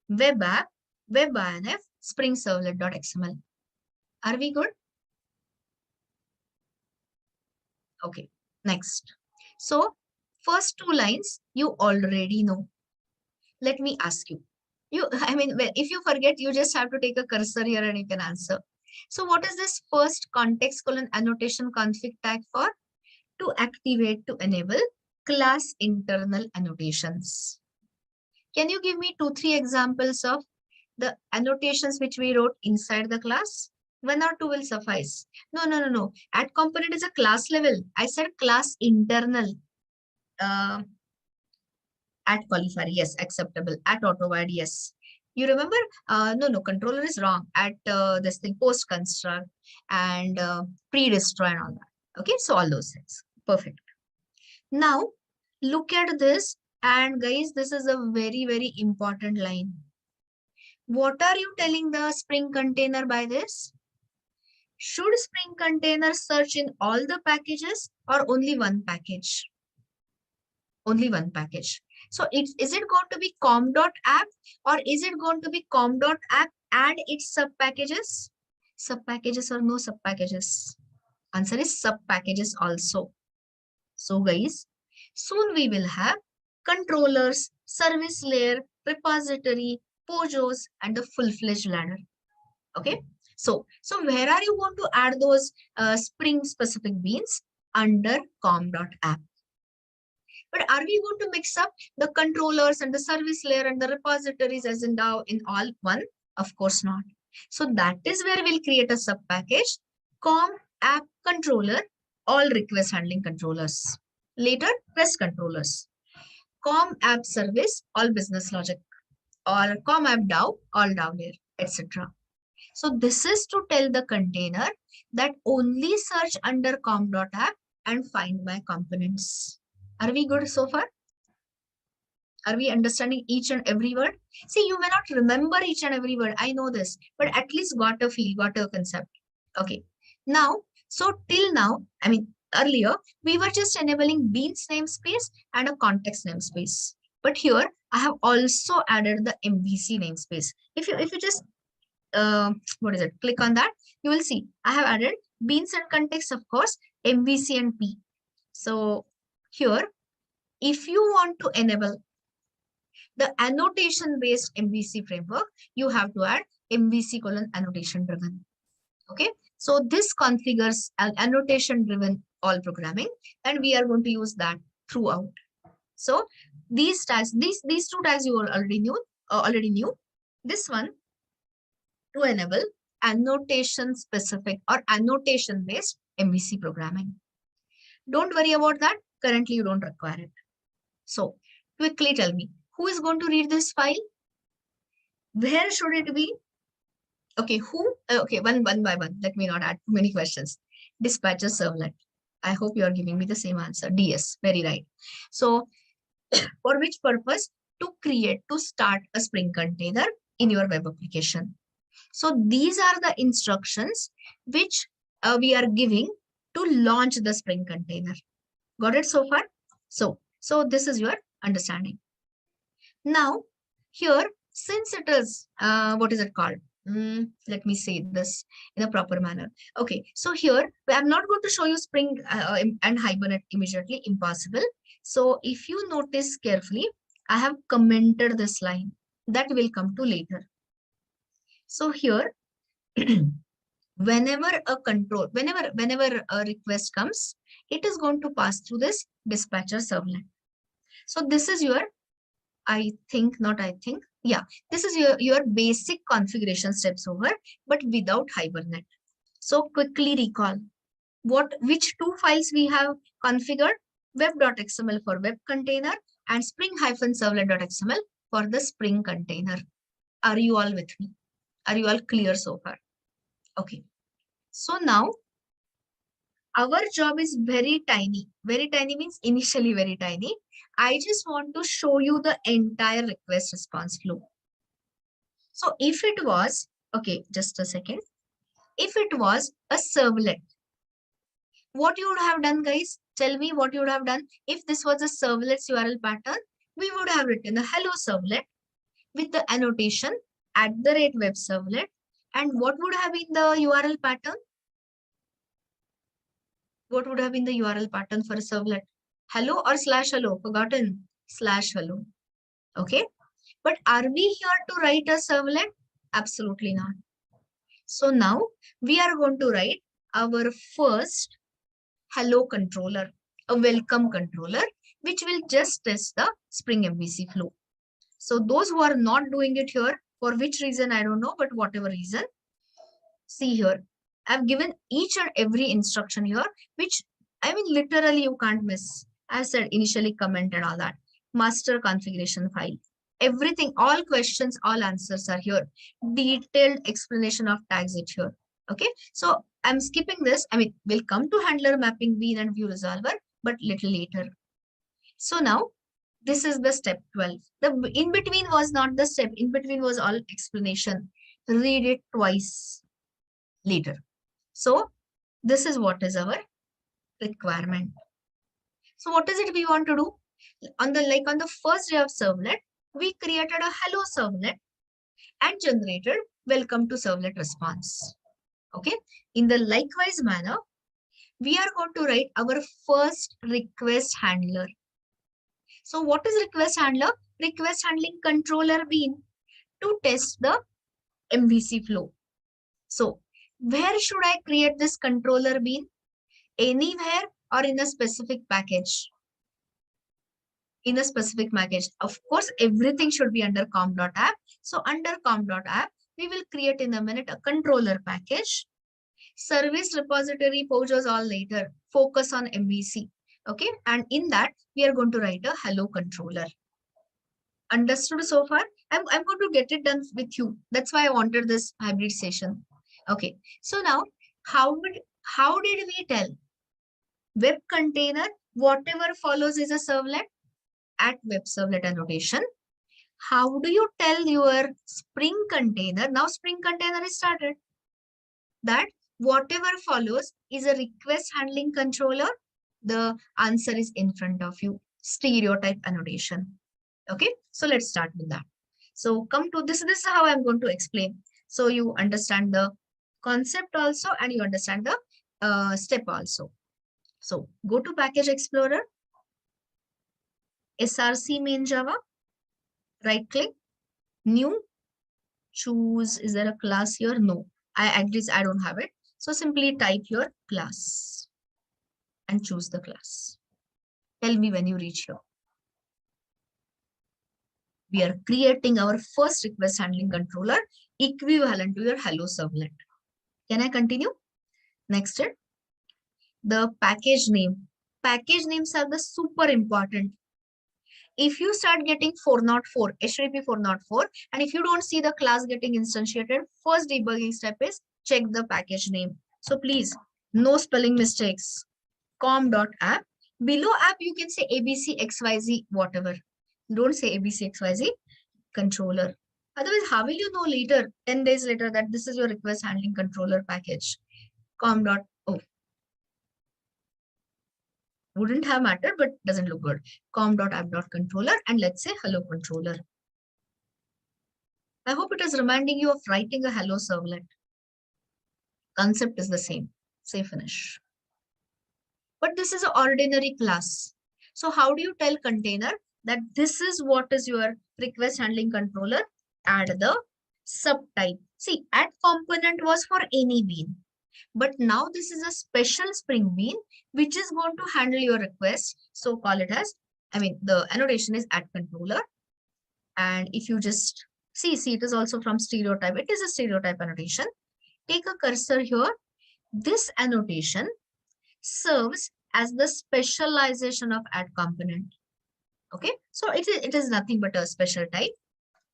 web app, WebINF, spring-servlet.xml. Are we good? Okay. Next. So first two lines you already know. Let me ask you. If you forget, you just have to take a cursor here and you can answer. So what is this first context : annotation config tag for? To activate, to enable class internal annotations. Can you give me 2-3 examples of the annotations which we wrote inside the class? 1 or 2 will suffice. No. Add component is a class level. I said class internal. At qualifier, yes, acceptable. At autovide, yes. You remember? No, controller is wrong. At this thing, post construct and pre-destroy and all that. Okay, so all those things. Perfect. Now, look at this. And guys, this is a very, very important line. What are you telling the Spring container by this? Should Spring container search in all the packages or only one package? Only one package. So is it going to be com.app or is it going to be com.app and its sub-packages? Sub-packages or no sub-packages? Answer is sub-packages also. So guys, soon we will have controllers, service layer, repository, POJOs, and the full-fledged ladder. Okay. So where are you going to add those Spring specific beans? Under com.app. But are we going to mix up the controllers and the service layer and the repositories as in now in all one? Of course not. So that is where we'll create a sub package, com app controller, all request handling controllers. Later, REST controllers. Com app service, all business logic, or com app DAO, all DAO layer, etc. So this is to tell the container that only search under com.app and find my components. Are we good so far? Are we understanding each and every word? See, you may not remember each and every word. I know this, but at least got a feel, got a concept. Okay. Now, so till now, earlier, we were just enabling beans namespace and a context namespace. But here, I have also added the MVC namespace. If you just click on that, you will see I have added beans and context, of course, MVC and P. So here, if you want to enable the annotation based MVC framework, you have to add MVC : annotation driven. Okay, so this configures an annotation driven all programming, and we are going to use that throughout. So these tags, these two tags you already knew. This one to enable annotation specific or annotation based MVC programming. Don't worry about that. Currently, you don't require it. So quickly tell me, who is going to read this file? Where should it be? Okay, who? Okay, one by one. Let me not add too many questions. Dispatcher servlet. I hope you are giving me the same answer. DS, very right. So for which purpose? to start a Spring container in your web application. So these are the instructions which we are giving to launch the Spring container. Got it so far? So this is your understanding. Now, here, since it is, what is it called? Let me say this in a proper manner. Okay, so here, I'm not going to show you Spring and Hibernate immediately, impossible. So if you notice carefully, I have commented this line that will come to later. So here, whenever a request comes, it is going to pass through this dispatcher servlet. So this is your, this is your basic configuration steps over, but without Hibernate. So quickly recall which two files we have configured: web.xml for web container and spring-servlet.xml for the Spring container. Are you all with me? Are you all clear so far? Okay. So now our job is very tiny. Very tiny means initially very tiny. I just want to show you the entire request response flow. So if it was, okay, just a second. If it was a servlet, what you would have done, guys? Tell me what you would have done. If this was a servlet's URL pattern, we would have written a hello servlet with the annotation @web servlet. And what would have been the URL pattern? What would have been the URL pattern for a servlet? Hello or /hello? Forgotten. /hello. Okay. But are we here to write a servlet? Absolutely not. So now we are going to write our first hello controller, a welcome controller, which will just test the Spring MVC flow. So those who are not doing it here, for which reason, I don't know, but whatever reason, see here, I've given each and every instruction here, which literally you can't miss. I said initially comment and all that. Master configuration file. Everything, all questions, all answers are here. Detailed explanation of tags it here. Okay. So I'm skipping this. We'll come to handler mapping, bean and view resolver, but little later. So now this is the step 12. The in between was not the step. In between was all explanation. Read it twice later. So this is what is our requirement. So what is it we want to do? On the first day of servlet, we created a hello servlet and generated welcome to servlet response. Okay. In the likewise manner, we are going to write our first request handler. So what is request handler? Request handling controller bean to test the MVC flow. So where should I create this controller bean? Anywhere or in a specific package? In a specific package. Of course, everything should be under com.app. So under com.app, we will create in a minute a controller package. Service repository poses all later. Focus on MVC. Okay. And in that, we are going to write a hello controller. Understood so far? I'm going to get it done with you. That's why I wanted this hybrid session. Okay. So now, how did we tell? Web container, whatever follows is a servlet @web servlet annotation. How do you tell your Spring container? Now Spring container is started. That whatever follows is a request handling controller. The answer is in front of you. Stereotype annotation. Okay, so let's start with that. So come to this. This is how I'm going to explain. So you understand the concept also and you understand the step also. So go to Package Explorer, src main Java, right click, new, choose, is there a class here? No, I don't have it. So simply type your class and choose the class. Tell me when you reach here. We are creating our first request handling controller equivalent to your hello servlet. Can I continue? Next step. The package name. Package names are the super important. If you start getting 404, HTTP 404, and if you don't see the class getting instantiated, first debugging step is check the package name. So please, no spelling mistakes. com.app. Below app, you can say ABC, XYZ, whatever. Don't say ABCXYZ controller. Otherwise, how will you know later, 10 days later, that this is your request handling controller package? com.o. Wouldn't have mattered, but doesn't look good. com.app.controller, and let's say hello controller. I hope it is reminding you of writing a hello servlet. Concept is the same. Say finish. But this is an ordinary class. So how do you tell container that this is what is your request handling controller? Add the subtype. See, add component was for any bean. But now this is a special Spring Bean, which is going to handle your request. So call it as, the annotation is add controller. And if you just see, it is also from stereotype. It is a stereotype annotation. Take a cursor here. This annotation serves as the specialization of add component. Okay, so it is nothing but a special type.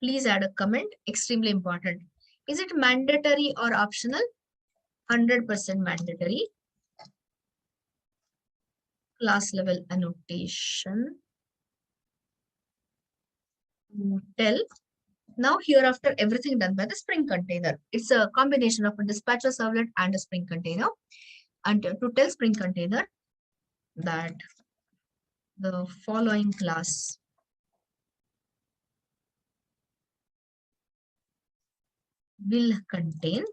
Please add a comment, extremely important. Is it mandatory or optional? 100% mandatory. Class level annotation. Tell. Now hereafter everything done by the Spring container. It's a combination of a dispatcher servlet and a Spring container. And to tell Spring container that the following class will contain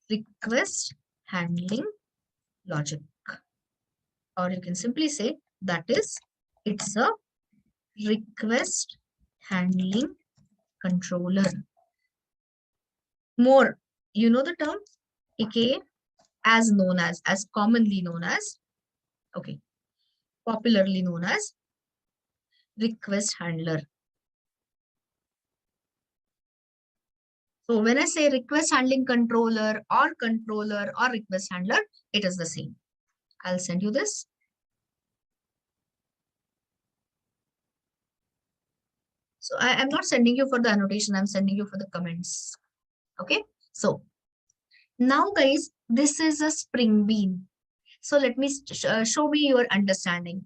request handling logic. Or you can simply say that is, it's a request handling controller. More, you know the term, aka as commonly known as, okay, popularly known as request handler. So when I say request handling controller or request handler, it is the same. I'll send you this. So I am not sending you for the annotation, I'm sending you for the comments. Okay, so now guys, this is a Spring Bean. So let me show me your understanding.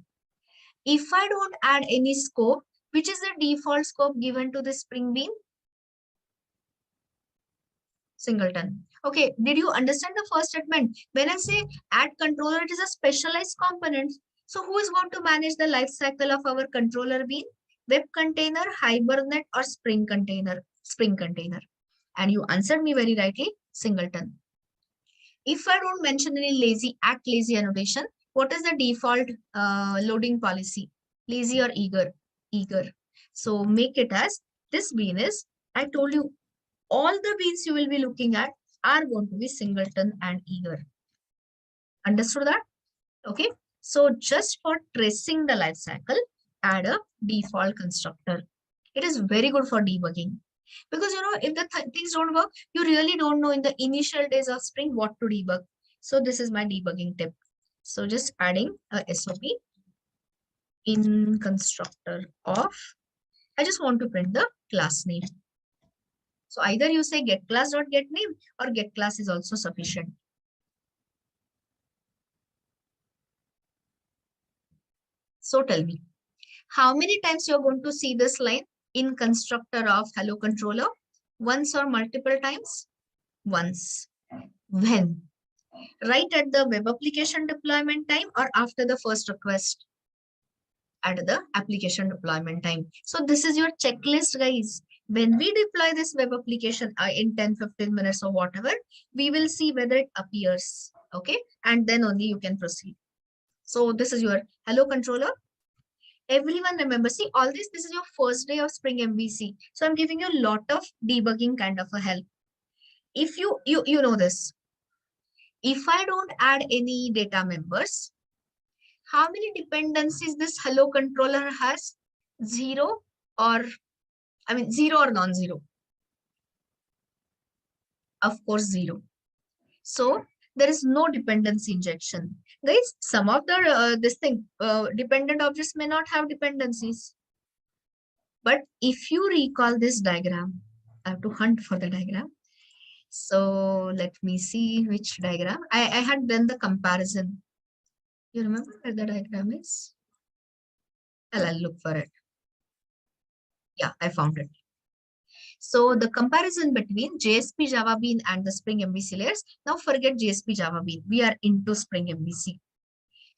If I don't add any scope, which is the default scope given to the Spring Bean? Singleton. Okay, did you understand the first statement? When I say add controller, it is a specialized component. So who is going to manage the life cycle of our controller bean? Web container, Hibernate, or Spring container? Spring container. And you answered me very rightly, Singleton. If I don't mention any lazy annotation, what is the default loading policy? Lazy or eager? Eager. So make it as this bean is, I told you, all the beans you will be looking at are going to be singleton and eager. Understood that? Okay. So just for tracing the life cycle, add a default constructor. It is very good for debugging. Because if the things don't work, you really don't know in the initial days of Spring what to debug. So this is my debugging tip. So just adding a SOP in constructor of, I just want to print the class name. So either you say get class.getName or get class is also sufficient. So tell me, how many times you're going to see this line in constructor of hello controller? Once or multiple times? Once. When? Right at the web application deployment time or after the first request? At the application deployment time. So this is your checklist, guys. When we deploy this web application in 10-15 minutes or whatever, we will see whether it appears. Okay. And then only you can proceed. So this is your hello controller. Everyone remember, see all this is your first day of Spring MVC. So I'm giving you a lot of debugging kind of a help. If you know this, if I don't add any data members, how many dependencies this hello controller has? Zero or non-zero? Of course, zero. So there is no dependency injection. Guys, some of the dependent objects may not have dependencies. But if you recall this diagram, I have to hunt for the diagram. So let me see which diagram. I had done the comparison. You remember where the diagram is? I'll look for it. Yeah, I found it. So the comparison between JSP Java Bean and the Spring MVC layers. Now forget JSP Java Bean. We are into Spring MVC.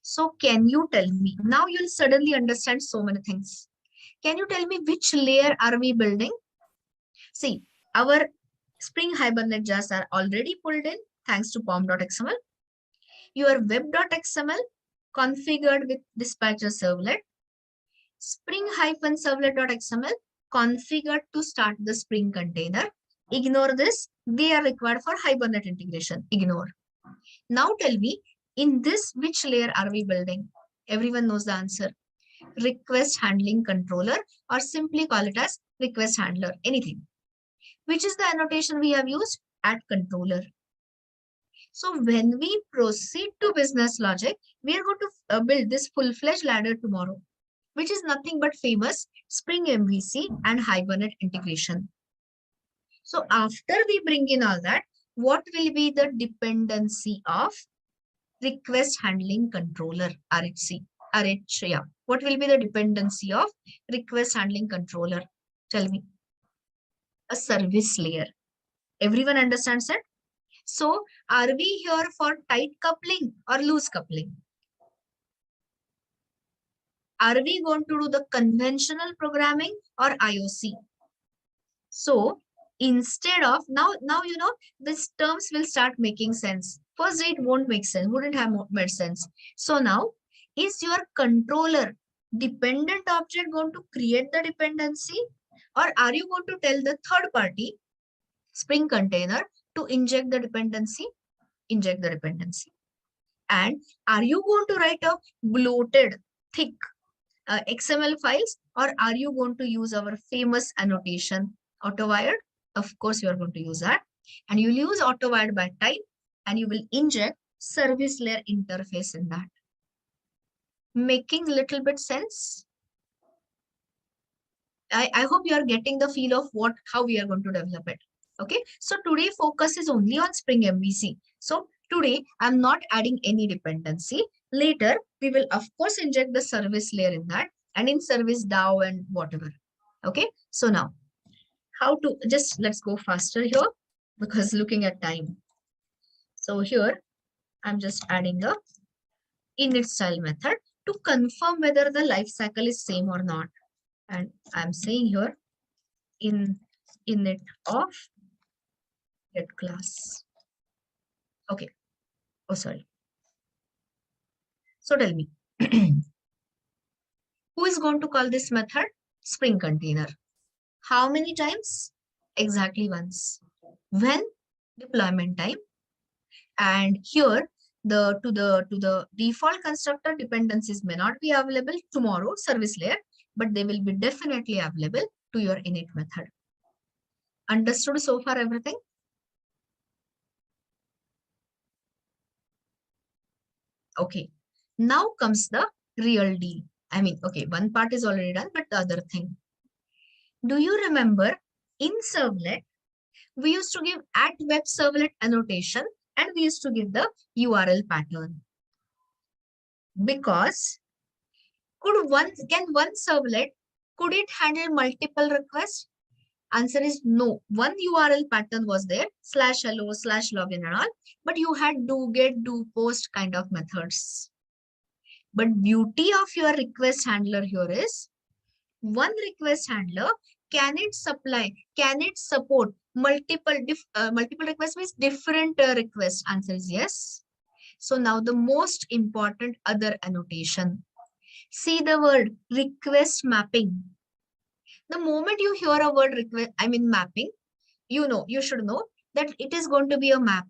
So can you tell me, now you'll suddenly understand so many things. Can you tell me which layer are we building? See, our Spring Hibernate jars are already pulled in thanks to pom.xml. Your web.xml configured with dispatcher servlet. Spring-servlet.xml configured to start the Spring container. Ignore this. They are required for Hibernate integration. Ignore. Now tell me, in this, which layer are we building? Everyone knows the answer. Request handling controller, or simply call it as request handler, anything. Which is the annotation we have used? At controller. So when we proceed to business logic, we are going to build this full-fledged ladder tomorrow, which is nothing but famous Spring MVC and Hibernate integration. So after we bring in all that, what will be the dependency of request handling controller, RHC? Yeah. What will be the dependency of request handling controller? Tell me. A service layer. Everyone understands it? So are we here for tight coupling or loose coupling? Are we going to do the conventional programming or IOC? So instead of now you know these terms will start making sense. First it won't make sense, wouldn't have made sense. So now, is your controller dependent object going to create the dependency, or are you going to tell the third party Spring container to inject the dependency? Inject the dependency. And are you going to write a bloated, thick XML files, or are you going to use our famous annotation auto-wired? Of course, you are going to use that. And you'll use auto-wired by type, and you will inject service layer interface in that. Making little bit sense? I hope you are getting the feel of how we are going to develop it. Okay, so today focus is only on Spring MVC. So today I'm not adding any dependency. Later we will of course inject the service layer in that, and in service DAO and whatever. Okay, so now how to let's go faster here because looking at time. So here I'm just adding a init style method to confirm whether the life cycle is same or not. And I'm saying here init of get class. Okay. Oh, sorry. So tell me, who is going to call this method? Spring container. How many times? Exactly once. When? Deployment time. And here to the default constructor dependencies may not be available tomorrow service layer, but they will be definitely available to your init method. Understood so far everything? Okay, now comes the real deal. I mean, okay, one part is already done, but the other thing. Do you remember in servlet, we used to give at web servlet annotation, and we used to give the URL pattern. Because can one servlet, could it handle multiple requests? Answer is no. One URL pattern was there, /hello, /login and all, but you had do, get, do, post kind of methods. But beauty of your request handler here is, one request handler, can it support multiple requests, means different requests? Answer is yes. So now the most important other annotation. See the word request mapping. The moment you hear a word mapping, you should know that it is going to be a map.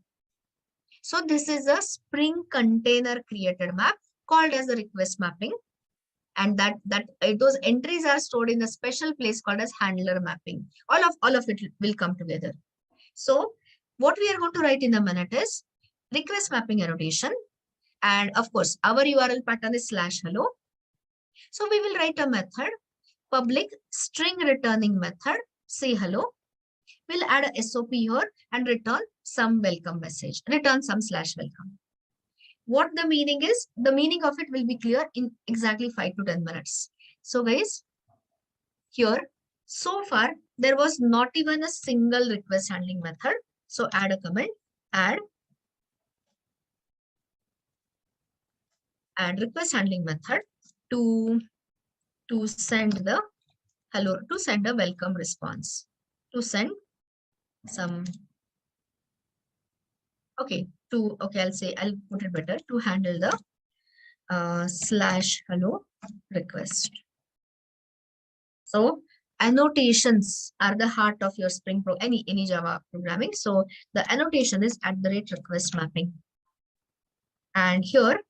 So this is a Spring container created map called as a request mapping. And those entries are stored in a special place called as handler mapping. All of it will come together. So what we are going to write in a minute is request mapping annotation. And of course, our URL pattern is /hello. So we will write a method, public string returning method, say hello. We'll add a SOP here and return some welcome message, return some /welcome. What the meaning is, the meaning of it will be clear in exactly 5 to 10 minutes. So guys, here, so far, there was not even a single request handling method. So add a comment, add request handling method to send the hello, to send a welcome response, to send some, okay, I'll put it better, to handle the / hello request. So annotations are the heart of your Spring Pro, any Java programming. So the annotation is @request mapping. And here,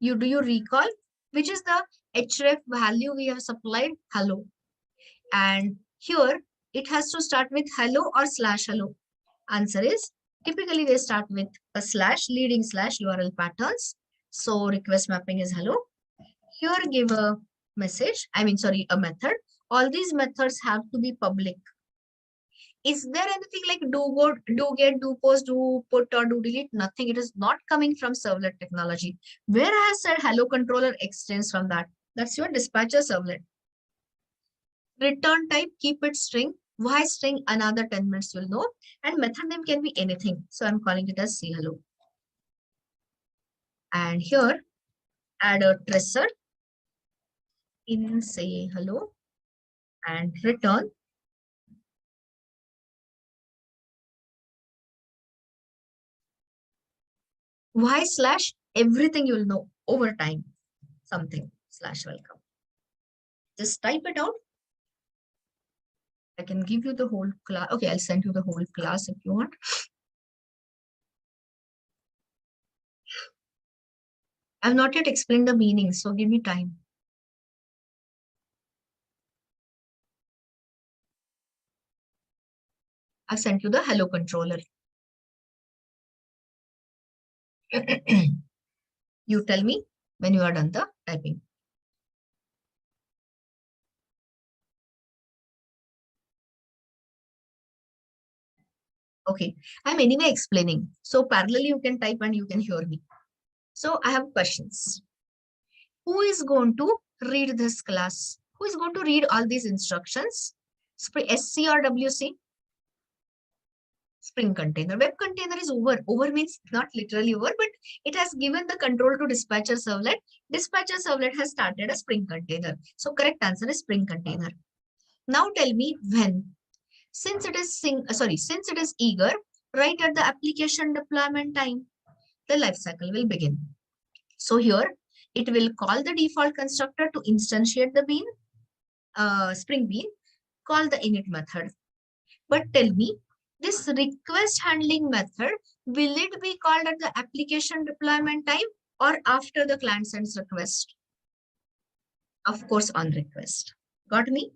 do you recall which is the href value we have supplied? Hello. And here it has to start with hello or / hello. Answer is typically they start with a / leading / URL patterns. So request mapping is hello. Here give a message, a method. All these methods have to be public. Is there anything like do get, do post, do put, or do delete? Nothing. It is not coming from servlet technology. Where I have said hello controller extends from that. That's your dispatcher servlet. Return type, keep it string. Why string? Another 10 minutes you'll know. And method name can be anything. So I'm calling it as say hello. And here add a tracer in say hello and return why / everything you'll know over time, something / welcome. Just type it out. I can give you the whole class. Okay, I'll send you the whole class if you want. I've not yet explained the meaning, so give me time. I've sent you the hello controller. You tell me when you are done the typing. Okay, I'm anyway explaining. So parallelly you can type and you can hear me. So I have questions. Who is going to read this class? Who is going to read all these instructions? SC or WC? Spring container. Web container is over. Over means not literally over, but it has given the control to dispatcher servlet. Dispatcher servlet has started a Spring container. So correct answer is Spring container. Now tell me when. Since it is eager, right at the application deployment time, the life cycle will begin. So here it will call the default constructor to instantiate the bean, Spring Bean, call the init method. But tell me, this request handling method, will it be called at the application deployment time or after the client sends request? Of course, on request. Got me?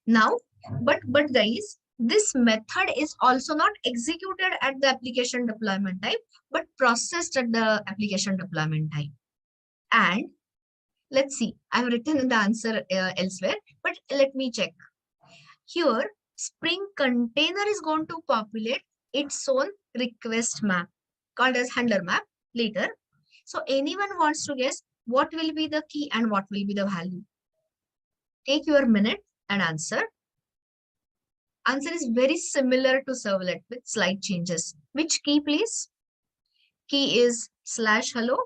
Now, but guys, this method is also not executed at the application deployment time, but processed at the application deployment time. And let's see, I've written the answer elsewhere, but let me check. Here, Spring container is going to populate its own request map called as handler map later. So anyone wants to guess what will be the key and what will be the value? Take your minute and answer. Answer is very similar to servlet with slight changes. Which key, please? Key is / hello.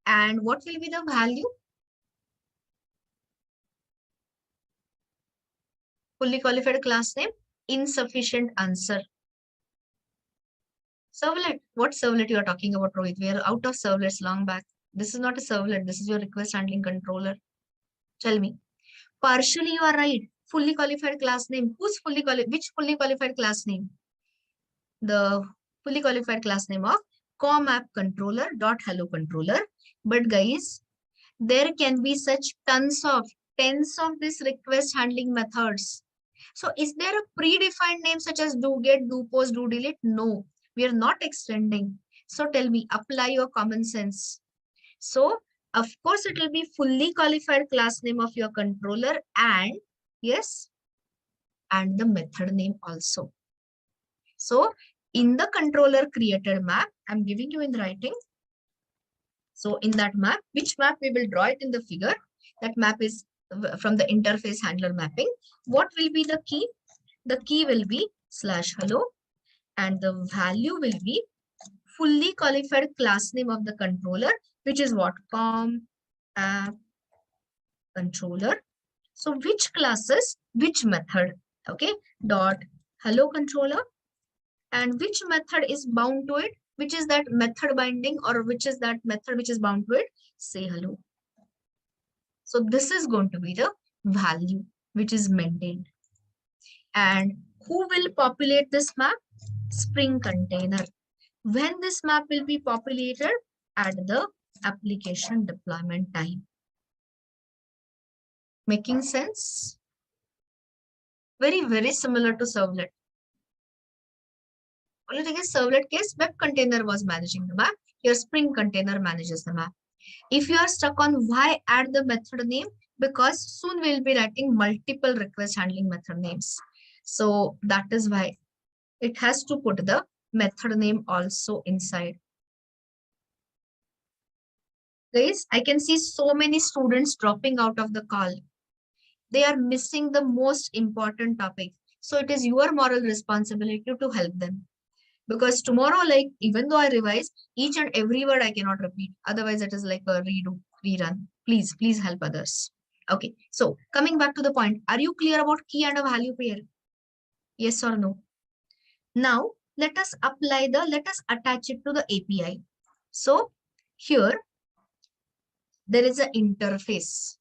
And what will be the value? Fully qualified class name, insufficient answer. Servlet. What servlet you are talking about, Rohit? We are out of servlets long back. This is not a servlet. This is your request handling controller. Tell me. Partially you are right. Fully qualified class name. Who's fully qualified? Which fully qualified class name? The fully qualified class name of com app controller dot hello controller. But guys, there can be such tens of these request handling methods. So is there a predefined name such as do get, do post, do delete? No, we are not extending. So tell me, apply your common sense. So of course it will be fully qualified class name of your controller and yes, and the method name also. So in the controller created map, I'm giving you in writing. So in that map, which map we will draw it in the figure? That map is from the interface handler mapping. What will be the key? The key will be /hello, and the value will be fully qualified class name of the controller, which is what? Com app controller. So which classes, which method? Okay, dot hello controller, and which method is bound to it, which is that method binding, or which is that method which is bound to it? Say hello. So this is going to be the value which is maintained. And who will populate this map? Spring container. When this map will be populated? At the application deployment time. Making sense? Very, very similar to servlet. Only thing is, servlet case, web container was managing the map. Your Spring container manages the map. If you are stuck on why add the method name, because soon we'll be writing multiple request handling method names. So that is why it has to put the method name also inside. Guys, I can see so many students dropping out of the call. They are missing the most important topic. So it is your moral responsibility to help them. Because tomorrow, like, even though I revise, each and every word I cannot repeat. Otherwise, it is like a rerun. Please, please help others. Okay, so coming back to the point, are you clear about key and a value pair? Yes or no? Now, let us attach it to the API. So here, there is an interface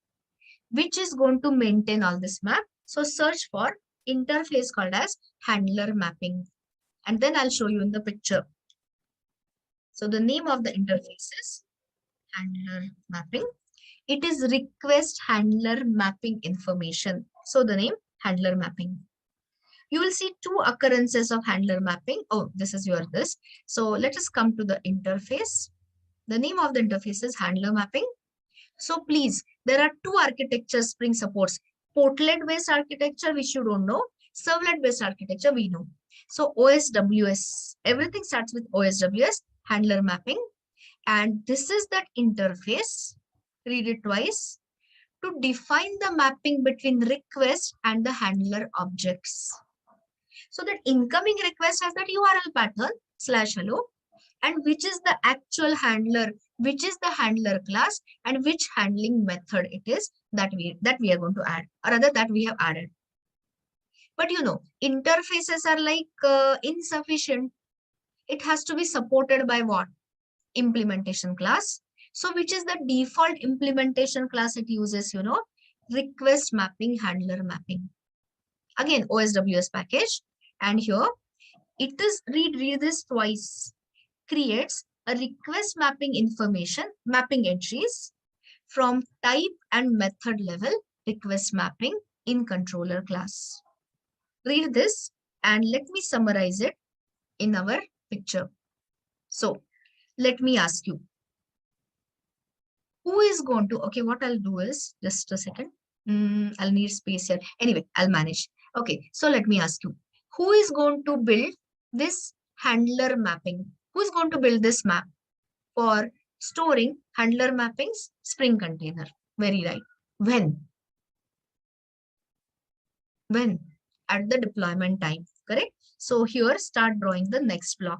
which is going to maintain all this map. So search for interface called as handler mapping. And then I'll show you in the picture. So the name of the interface is handler mapping. It is request handler mapping information. So the name handler mapping. You will see two occurrences of handler mapping. Oh, this is this. So let us come to the interface. The name of the interface is handler mapping. So please, there are two architectures Spring supports. Portlet-based architecture, which you don't know. Servlet-based architecture, we know. So OSWS, everything starts with OSWS, handler mapping. And this is that interface, read it twice, to define the mapping between request and the handler objects. So that incoming request has that URL pattern /hello, and which is the actual handler, which is the handler class, and which handling method it is that we are going to add, or rather that we have added. But you know, interfaces are like insufficient. It has to be supported by what? Implementation class. So which is the default implementation class it uses, you know, request mapping, handler mapping. Again, OSWS package. And here it is, read this twice, creates a request mapping information, mapping entries from type and method level request mapping in controller class. Read this and let me summarize it in our picture. So let me ask you, who is going to, okay, what I'll do is, just a second. I'll need space here. Anyway, I'll manage. Okay, so let me ask you, who is going to build this handler mapping? Who is going to build this map for storing handler mappings, Spring container? Very right. When? When? At the deployment time, correct? So here, start drawing the next block.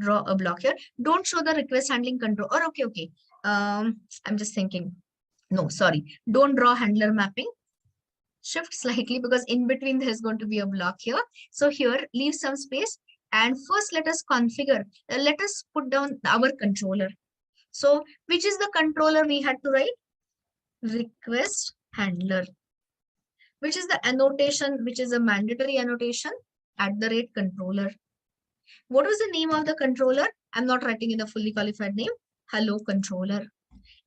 Draw a block here. Don't show the request handling control. Or okay. I'm just thinking. No, sorry. Don't draw handler mapping. Shift slightly because in between there's going to be a block here. So here, leave some space. And first, let us configure. Let us put down our controller. So which is the controller we had to write? Request handler. Which is the annotation, which is a mandatory annotation, @controller. What was the name of the controller? I'm not writing in a fully qualified name. Hello controller.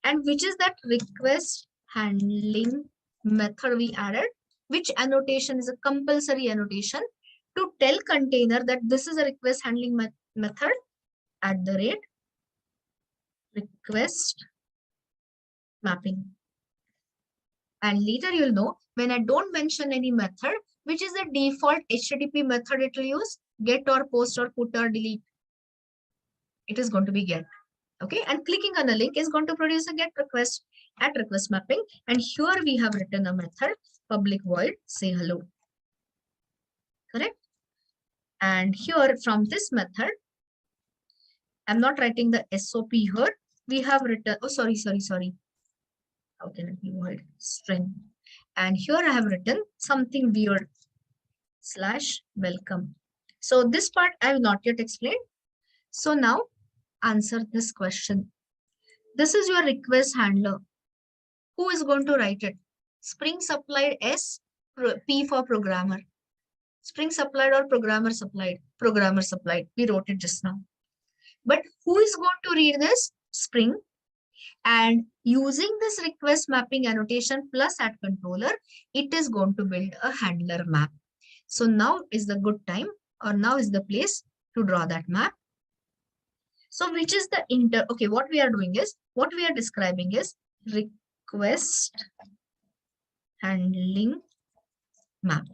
And which is that request handling method we added? Which annotation is a compulsory annotation to tell container that this is a request handling method? @request mapping. And later you'll know, when I don't mention any method, which is the default HTTP method it will use, get or post or put or delete. It is going to be get. Okay, and clicking on a link is going to produce a get request. at request mapping. And here we have written a method public void say hello. Correct? And here from this method, I'm not writing the SOP here. We have written, oh, sorry. How can it be void string? And here I have written something weird /welcome. So this part I have not yet explained. So now answer this question. This is your request handler. Who is going to write it? Spring supplied S, P for programmer. Spring supplied or programmer supplied? Programmer supplied. We wrote it just now. But who is going to read this? Spring. And using this request mapping annotation plus at controller, it is going to build a handler map. So now is the good time, or now is the place to draw that map. So which is the okay, what we are doing is, what we are describing is request handling map.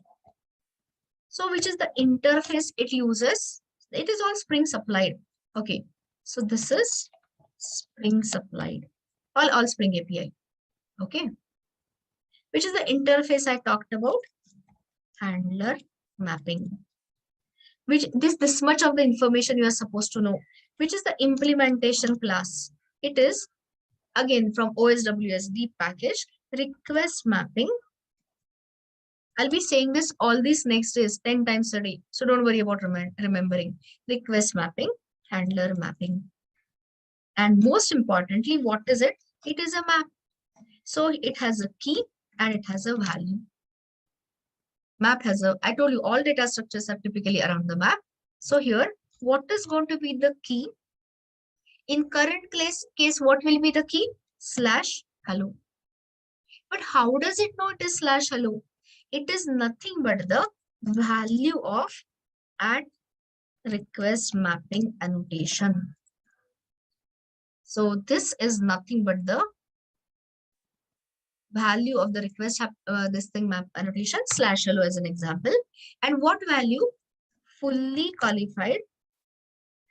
So which is the interface it uses? It is all Spring supplied. Okay, so this is Spring supplied, all Spring API. Okay, which is the interface I talked about? Handler mapping. Which this much of the information you are supposed to know. Which is the implementation class? It is again from OSWS deep package request mapping. I'll be saying this all these next days 10 times a day. So don't worry about remembering. Request mapping, handler mapping. And most importantly, what is it? It is a map. So it has a key and it has a value. Map has a, I told you all data structures are typically around the map. So here, what is going to be the key? In current case, what will be the key? /hello. But how does it know it is /hello? It is nothing but the value of at request mapping annotation. So this is nothing but the value of the request this thing map annotation /hello as an example. And what value? Fully qualified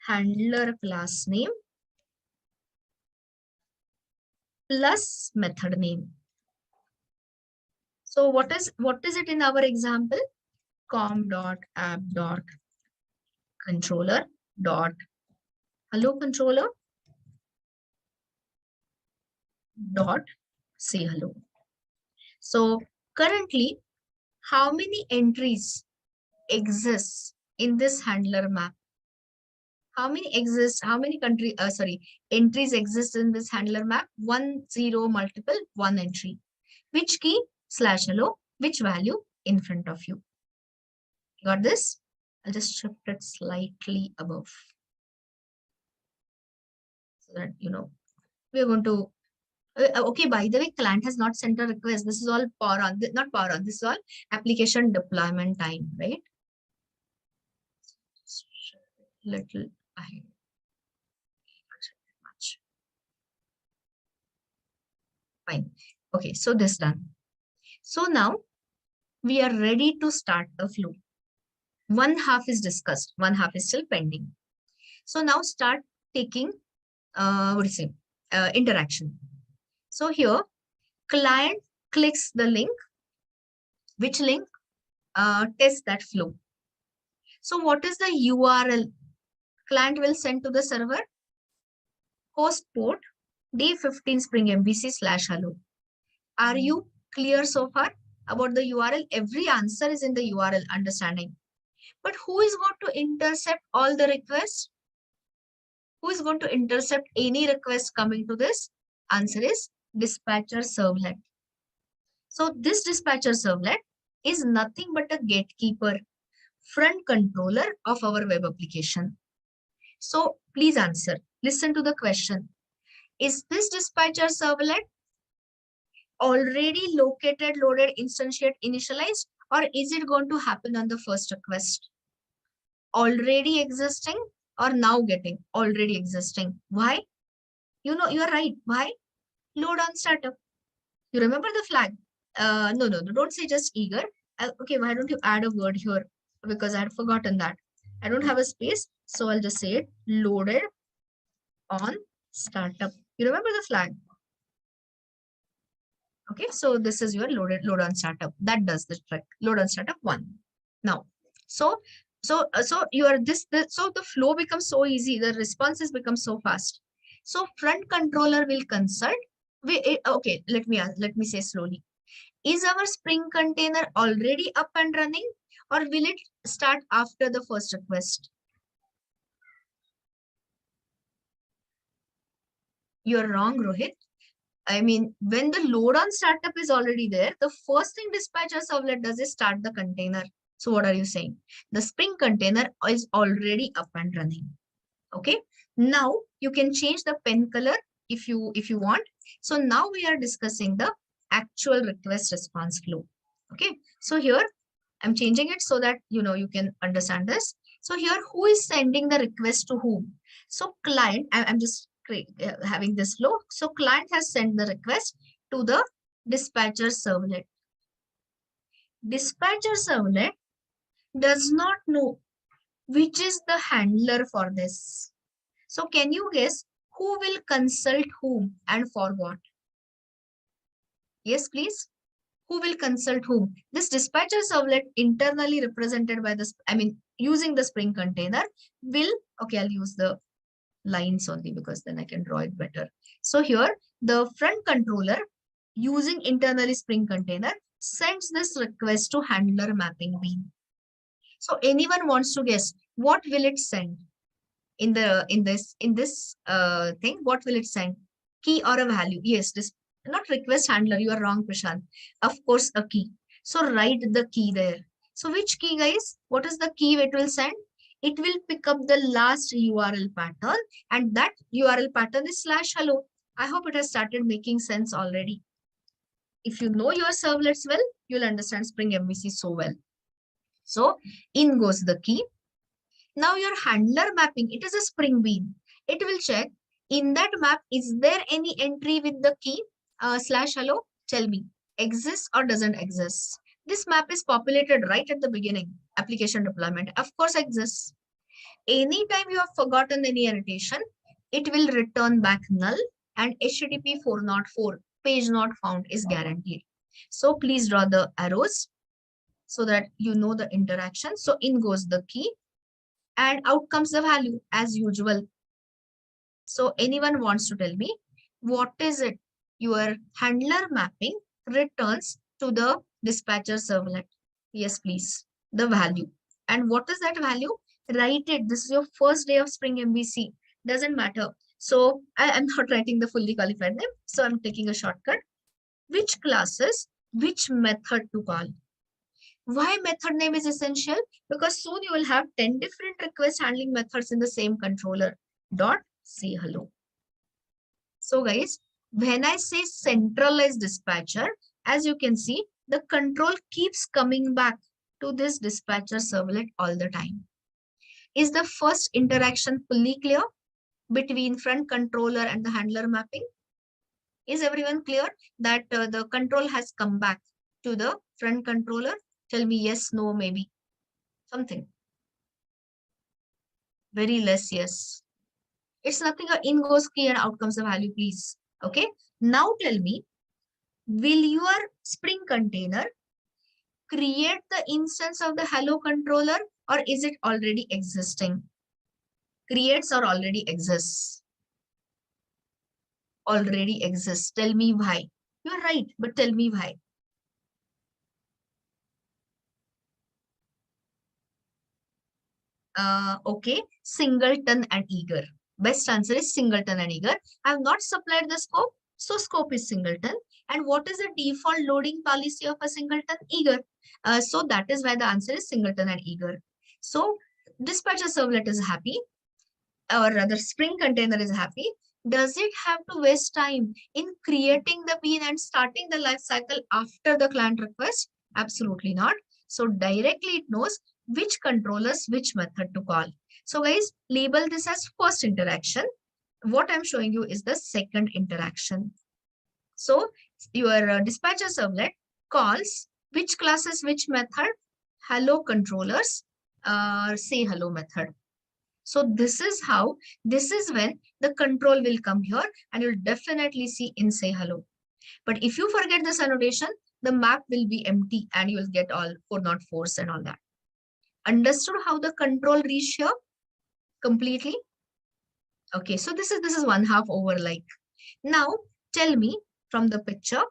handler class name plus method name. So what is it in our example? com.app.controller.hello controller dot say hello. So currently, how many entries exist in this handler map? How many entries exist in this handler map? 1, 0, multiple, 1 entry. Which key? /hello. Which value? In front of you. Got this? I'll just shift it slightly above. So that, you know, we're going to, okay, by the way, client has not sent a request. This is all power on, not power on, this is all application deployment time, right? Little ahead. Fine. Okay, so this done. So now we are ready to start the flow. One half is discussed, one half is still pending. So now start taking interaction. So here client clicks the link. Which link? Test that flow. So what is the URL client will send to the server? Host port D15 Spring MVC /hello. Are you clear so far about the URL? Every answer is in the URL, understanding. But who is going to intercept all the requests? Who is going to intercept any request coming to this? Answer is dispatcher servlet. So this dispatcher servlet is nothing but a gatekeeper, front controller of our web application. So please answer. Listen to the question. Is this dispatcher servlet already located, loaded, instantiated, initialized, or is it going to happen on the first request? Already existing or now getting? Already existing. Why? You know, you are right. Why? Load on startup. You remember the flag? No, don't say just eager. Okay, why don't you add a word here? Because I had forgotten that. I don't have a space, so I'll just say it. Loaded on startup. You remember the flag? Okay, so this is your load on startup. That does the trick. Load on startup 1. Now, so so the flow becomes so easy. The responses become so fast. So front controller will consult. Okay, let me say slowly. Is our Spring container already up and running, or will it start after the first request? You're wrong, Rohit. I mean, when the load on startup is already there, the first thing dispatcher servlet does is start the container. So what are you saying? The Spring container is already up and running. Okay. Now you can change the pen color if you want. So now we are discussing the actual request response flow. Okay. So here I'm changing it so that you can understand this. So here, who is sending the request to whom? So client, I'm just having this flow. So client has sent the request to the dispatcher servlet. Dispatcher servlet does not know which is the handler for this. So can you guess who will consult whom and for what? Yes, please. Who will consult whom? This dispatcher servlet internally represented by this, using the Spring container will, okay, I'll use the lines only because then I can draw it better. So here, the front controller using internally Spring container sends this request to handler mapping bean. So anyone wants to guess what will it send in this thing? What will it send? Key or a value? Yes, this not request handler. You are wrong, Prashant. Of course, a key. So write the key there. So which key, guys? What is the key it will send? It will pick up the last URL pattern, and that URL pattern is /hello. I hope it has started making sense already. If you know your servlets well, you'll understand Spring MVC so well. So in goes the key. Now your handler mapping, it is a Spring bean. It will check in that map, is there any entry with the key /hello? Tell me, exists or doesn't exist? This map is populated right at the beginning. Application deployment, of course, exists. Anytime you have forgotten any annotation, it will return back null, and HTTP 404 page not found is guaranteed. So please draw the arrows so that you know the interaction. So in goes the key and out comes the value as usual. So anyone wants to tell me what is it your handler mapping returns to the dispatcher servlet? Yes, please. The value. And what is that value? Write it. This is your first day of Spring MVC. Doesn't matter. So I'm not writing the fully qualified name. So I'm taking a shortcut. Which classes, which method to call? Why method name is essential? Because soon you will have 10 different request handling methods in the same controller. Dot say hello. So guys, when I say centralized dispatcher, as you can see, the control keeps coming back to this dispatcher servlet all the time. Is the first interaction fully clear between front controller and the handler mapping? Is everyone clear that the control has come back to the front controller? Tell me yes, no, maybe. Something. Very less yes. It's nothing, in goes key and out comes the value, please. Okay. Now tell me, will your Spring container create the instance of the hello controller, or is it already existing? Creates or already exists? Already exists. Tell me why. You're right, but tell me why. Okay, singleton and eager. Best answer is singleton and eager. I have not supplied the scope, so scope is singleton. And what is the default loading policy of a singleton? Eager. So that is why the answer is singleton and eager. So dispatcher servlet is happy, or rather Spring container is happy. Does it have to waste time in creating the bean and starting the life cycle after the client request? Absolutely not. So directly it knows which controllers, which method to call. So guys, label this as first interaction. What I'm showing you is the second interaction. So your dispatcher servlet calls which classes, which method? Hello controllers, say hello method. So this is when the control will come here, and you'll definitely see in say hello. But if you forget this annotation, the map will be empty and you will get all 404s and all that. Understood how the control reached here completely? Okay, so this is 1/2 over like. Now tell me from the picture,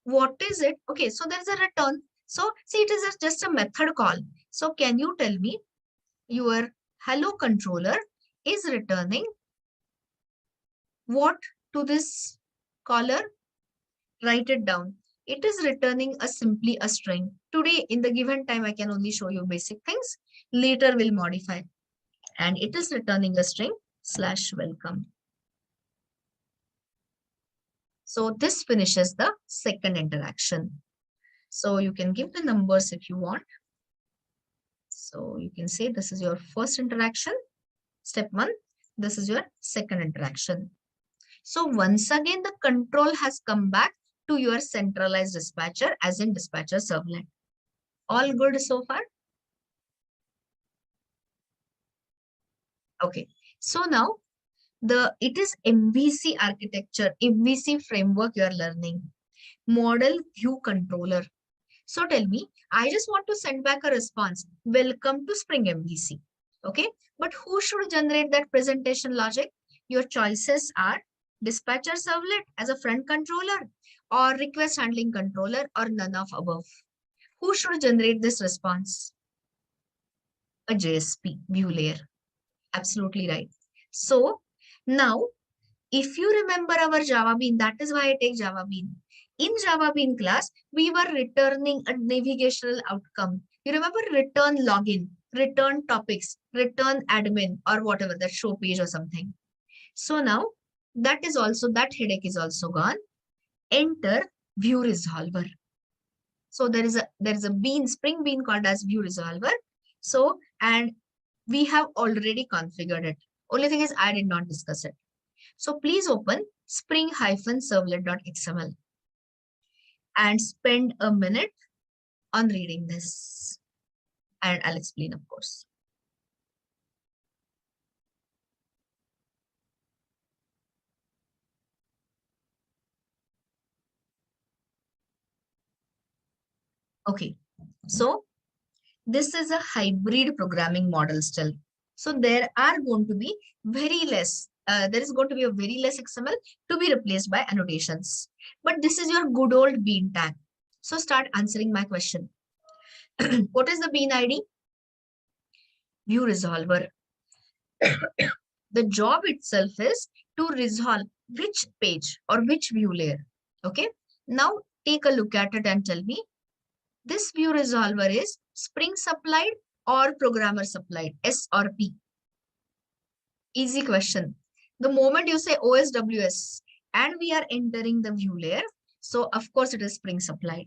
what is it? Okay, so there's a return. So see, it is just a method call. So can you tell me your hello controller is returning what to this caller? Write it down. It is returning simply a string. Today, in the given time, I can only show you basic things. Later, we'll modify. And it is returning a string /welcome. So this finishes the second interaction. So you can give the numbers if you want. So you can say this is your first interaction, step 1. This is your second interaction. So once again, the control has come back to your centralized dispatcher, as in dispatcher servlet. All good so far? Okay. So now it is MVC architecture, MVC framework you are learning. Model view controller. So tell me, I just want to send back a response. Welcome to Spring MVC. Okay. But who should generate that presentation logic? Your choices are dispatcher servlet as a front controller, or request handling controller, or none of above. Who should generate this response? A JSP view layer. Absolutely right. So now, if you remember our Java Bean, that is why I take Java Bean. In Java Bean class, we were returning a navigational outcome. You remember return login, return topics, return admin, or whatever, that show page or something. So now that headache is also gone. Enter view resolver. So there is a bean, Spring Bean called as view resolver. So, and we have already configured it. Only thing is I did not discuss it. So please open spring-servlet.xml and spend a minute on reading this. And I'll explain, of course. Okay, so this is a hybrid programming model still. So there are going to be very less, there is going to be a very less XML to be replaced by annotations. But this is your good old bean tag. So start answering my question. What is the bean ID? View resolver. The job itself is to resolve which page or which view layer. Okay. Now take a look at it and tell me, this view resolver is Spring supplied or programmer supplied, S or P? Easy question. The moment you say OSWS and we are entering the view layer, so of course it is Spring supplied.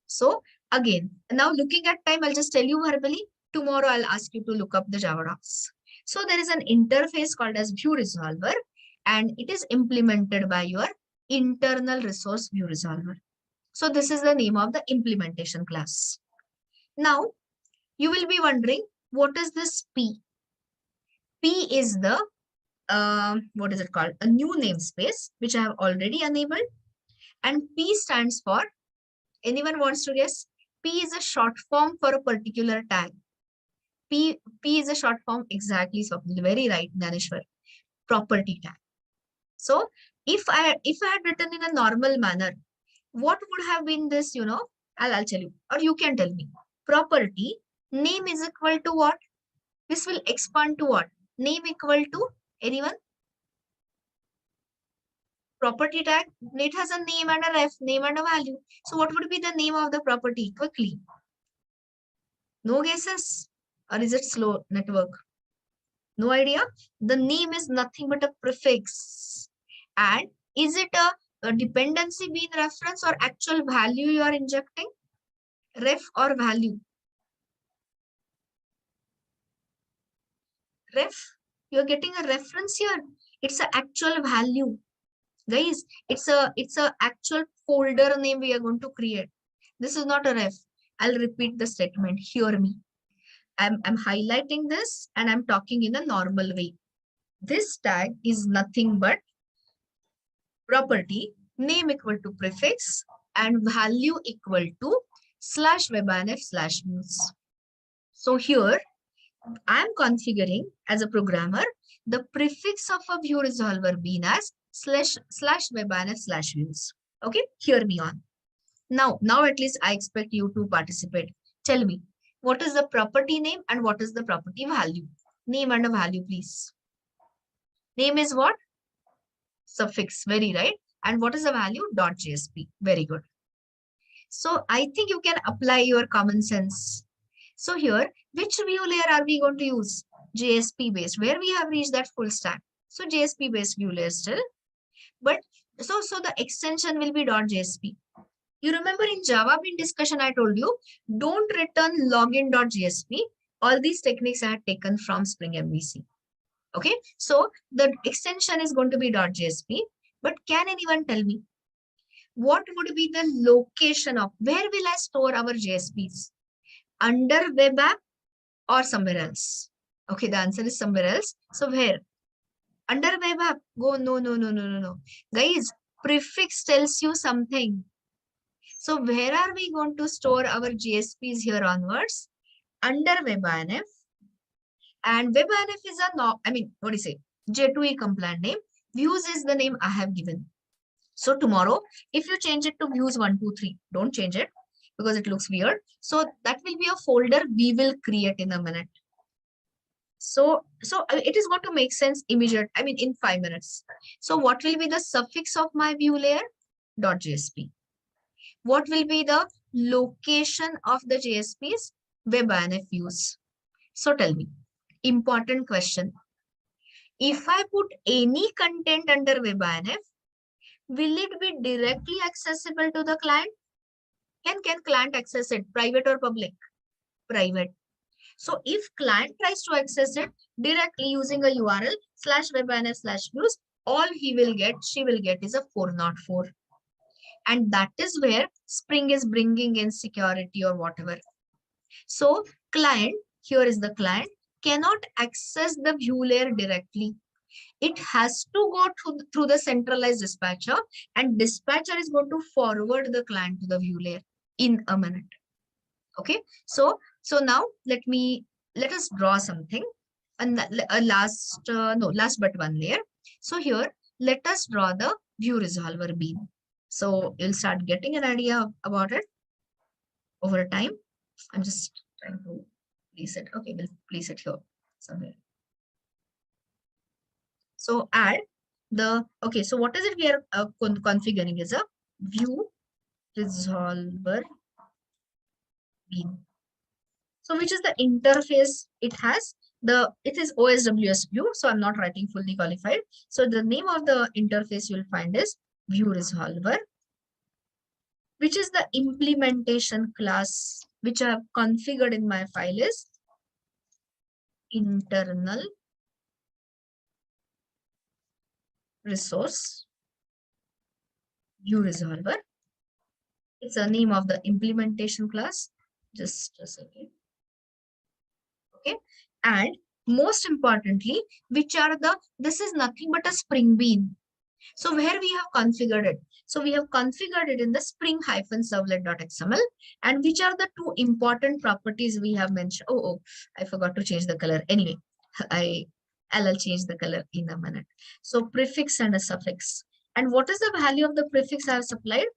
So again, now looking at time, I'll just tell you verbally. Tomorrow I'll ask you to look up the Java docs. So there is an interface called as view resolver, and it is implemented by your internal resource view resolver. So this is the name of the implementation class. Now you will be wondering, what is this P? P is the what is it called? A new namespace, which I have already enabled. And P stands for, anyone wants to guess? P is a short form for a particular tag. P is a short form, exactly, so very right, Danishwar. Property tag. So if I had written in a normal manner, what would have been this, I'll tell you, or you can tell me. Property name is equal to what? This will expand to what? Name equal to, anyone? Property tag, it has a name and a ref, name and a value. So what would be the name of the property? Quickly. No guesses? Or is it slow network? No idea? The name is nothing but a prefix. And is it a dependency being reference or actual value you are injecting? Ref or value? Ref, you're getting a reference here. It's an actual value. Guys, it's a actual folder name we are going to create. This is not a ref. I'll repeat the statement. Hear me. I'm highlighting this and I'm talking in a normal way. This tag is nothing but property name equal to prefix, and value equal to /webinf/views. So here I am configuring as a programmer the prefix of a view resolver being as /webinf/views. Okay, hear me on. Now at least I expect you to participate. Tell me, what is the property name and what is the property value? Name and a value, please. Name is what? Suffix, very right. And what is the value? .jsp. Very good. So I think you can apply your common sense. So here, which view layer are we going to use? JSP based, where we have reached that full stack. So JSP based view layer still. But so the extension will be .jsp. You remember in Java Bean discussion, I told you, don't return login.jsp. All these techniques I had taken from Spring MVC. Okay, so the extension is going to be .jsp. But can anyone tell me what would be the location of where will I store our JSPs? Under web app or somewhere else? Okay, the answer is somewhere else. So where? Under web app? Go, no. Guys, prefix tells you something. So where are we going to store our JSPs here onwards? Under WebINF. And WebINF is a J2E compliant name. Views is the name I have given. So tomorrow, if you change it to views 1, 2, 3, don't change it because it looks weird. So that will be a folder we will create in a minute. So it is going to make sense in 5 minutes. So what will be the suffix of my view layer? .jsp. What will be the location of the JSPs? WebINF views. So tell me, important question. If I put any content under WebINF, will it be directly accessible to the client? Can client access it, private or public? Private. So if client tries to access it directly using a URL /webinf/views, all she will get is a 404. And that is where Spring is bringing in security or whatever. So client, here is the client, cannot access the view layer directly. It has to go through the centralized dispatcher, and dispatcher is going to forward the client to the view layer in a minute. Okay, so now let us draw something, and last but one layer. So here let us draw the view resolver beam. So you'll start getting an idea about it over time. I'm just trying to place it. Okay, we'll place it here somewhere. So add the, okay, so what is it we are configuring is a view resolver beam. So which is the interface it has? It is OSWS view. So I'm not writing fully qualified. So the name of the interface you'll find is view resolver, which is the implementation class, which I have configured in my file is internal resource view resolver. It's the name of the implementation class. Just a second. Okay. And most importantly, this is nothing but a Spring Bean. So where we have configured it? So we have configured it in the spring-servlet.xml. And which are the two important properties we have mentioned? Oh, I forgot to change the color. Anyway, I'll change the color in a minute. So prefix and a suffix. And what is the value of the prefix I have supplied?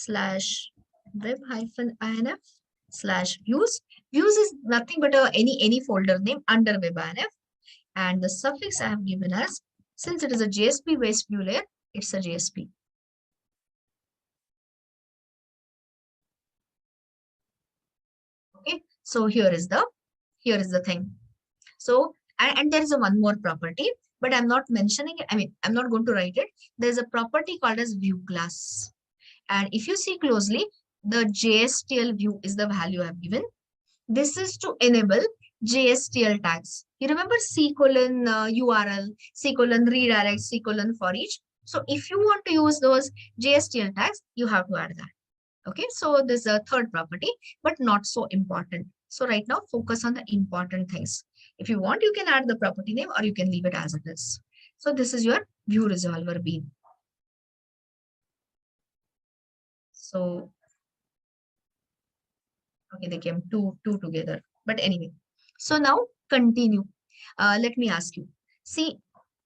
/web-inf/views. Views is nothing but any folder name under web-inf. And the suffix I have given as, since it is a JSP based view layer, it's a JSP. Okay, so here is the thing. So and there is one more property, but I'm not mentioning it. I'm not going to write it. There's a property called as view class. And if you see closely, the JSTL view is the value I've given. This is to enable JSTL tags. You remember :URL, :redirect, :for each. So if you want to use those JSTL tags, you have to add that. Okay, so there's a third property, but not so important. So right now, focus on the important things. If you want, you can add the property name or you can leave it as it is. So this is your view resolver beam. So, okay, they came two together. But anyway, so now continue. Let me ask you. See,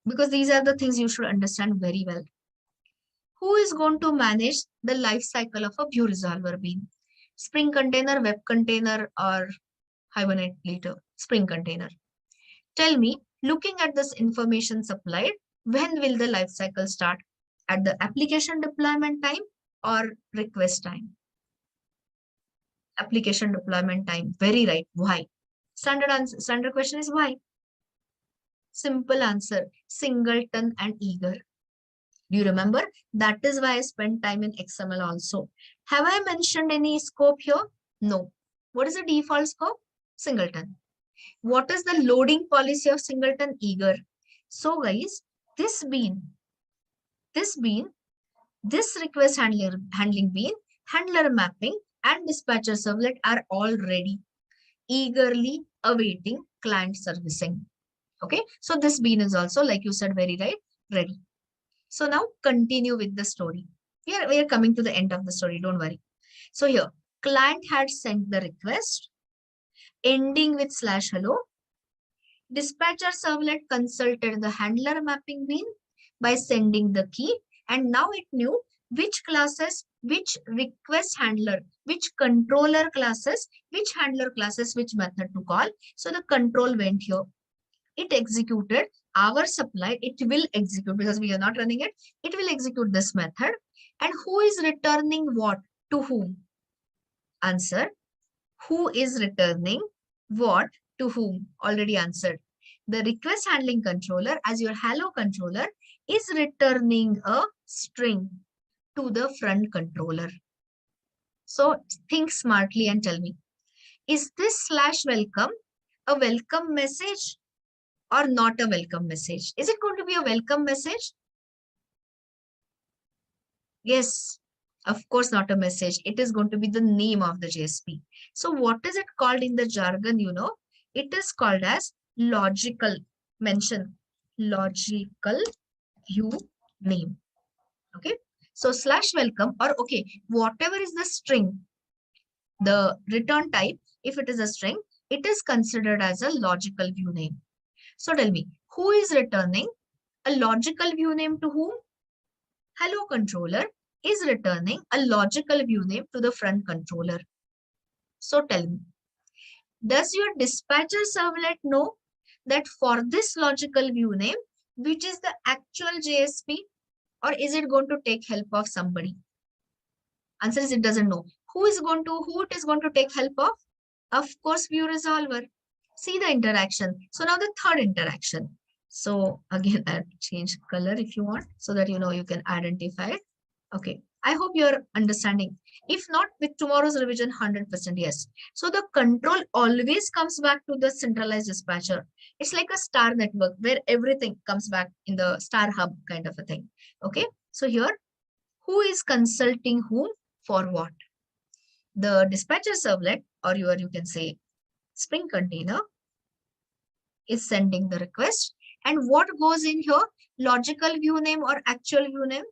because these are the things you should understand very well. Who is going to manage the life cycle of a view resolver bean? Spring container, web container, or Hibernate later? Spring container. Tell me, looking at this information supplied, when will the life cycle start? At the application deployment time or request time? Application deployment time. Very right. Why? Standard answer. Standard question is why? Simple answer. Singleton and eager. Do you remember? That is why I spent time in XML also. Have I mentioned any scope here? No. What is the default scope? Singleton. What is the loading policy of singleton? Eager. So guys, this request handling bean, handler mapping, and dispatcher servlet are all ready, eagerly awaiting client servicing. Okay, so this bean is also, like you said, very right, ready. So now continue with the story. We are coming to the end of the story, don't worry. So here, client had sent the request, ending with /hello. Dispatcher servlet consulted the handler mapping bean by sending the key, and now it knew which classes, which request handler, which controller classes, which handler classes, which method to call. So the control went here. It executed our supply. It will execute because we are not running it. It will execute this method. And who is returning what to whom? Answer. Who is returning what to whom? Already answered. The request handling controller, as your hello controller, is returning a string to the front controller. So think smartly and tell me, is this /welcome a welcome message or not a welcome message? Is it going to be a welcome message? Yes, of course, not a message. It is going to be the name of the JSP. So what is it called in the jargon, you know? It is called as logical mention, logical view name. Okay. So /welcome or okay, whatever is the string, the return type, if it is a string, it is considered as a logical view name. So tell me, who is returning a logical view name to whom? Hello controller is returning a logical view name to the front controller. So tell me, does your dispatcher servlet know that for this logical view name, which is the actual JSP, or is it going to take help of somebody? Answer is it doesn't know. Who it is going to take help of? Of course, view resolver. See the interaction. So now the third interaction. So again, I'll change color if you want so that you know you can identify it. Okay. I hope you're understanding. If not, with tomorrow's revision, 100% yes. So the control always comes back to the centralized dispatcher. It's like a star network where everything comes back in the star hub kind of a thing. Okay. So here, who is consulting whom for what? The dispatcher servlet, or you can say Spring container, is sending the request. And what goes in here? Logical view name or actual view name?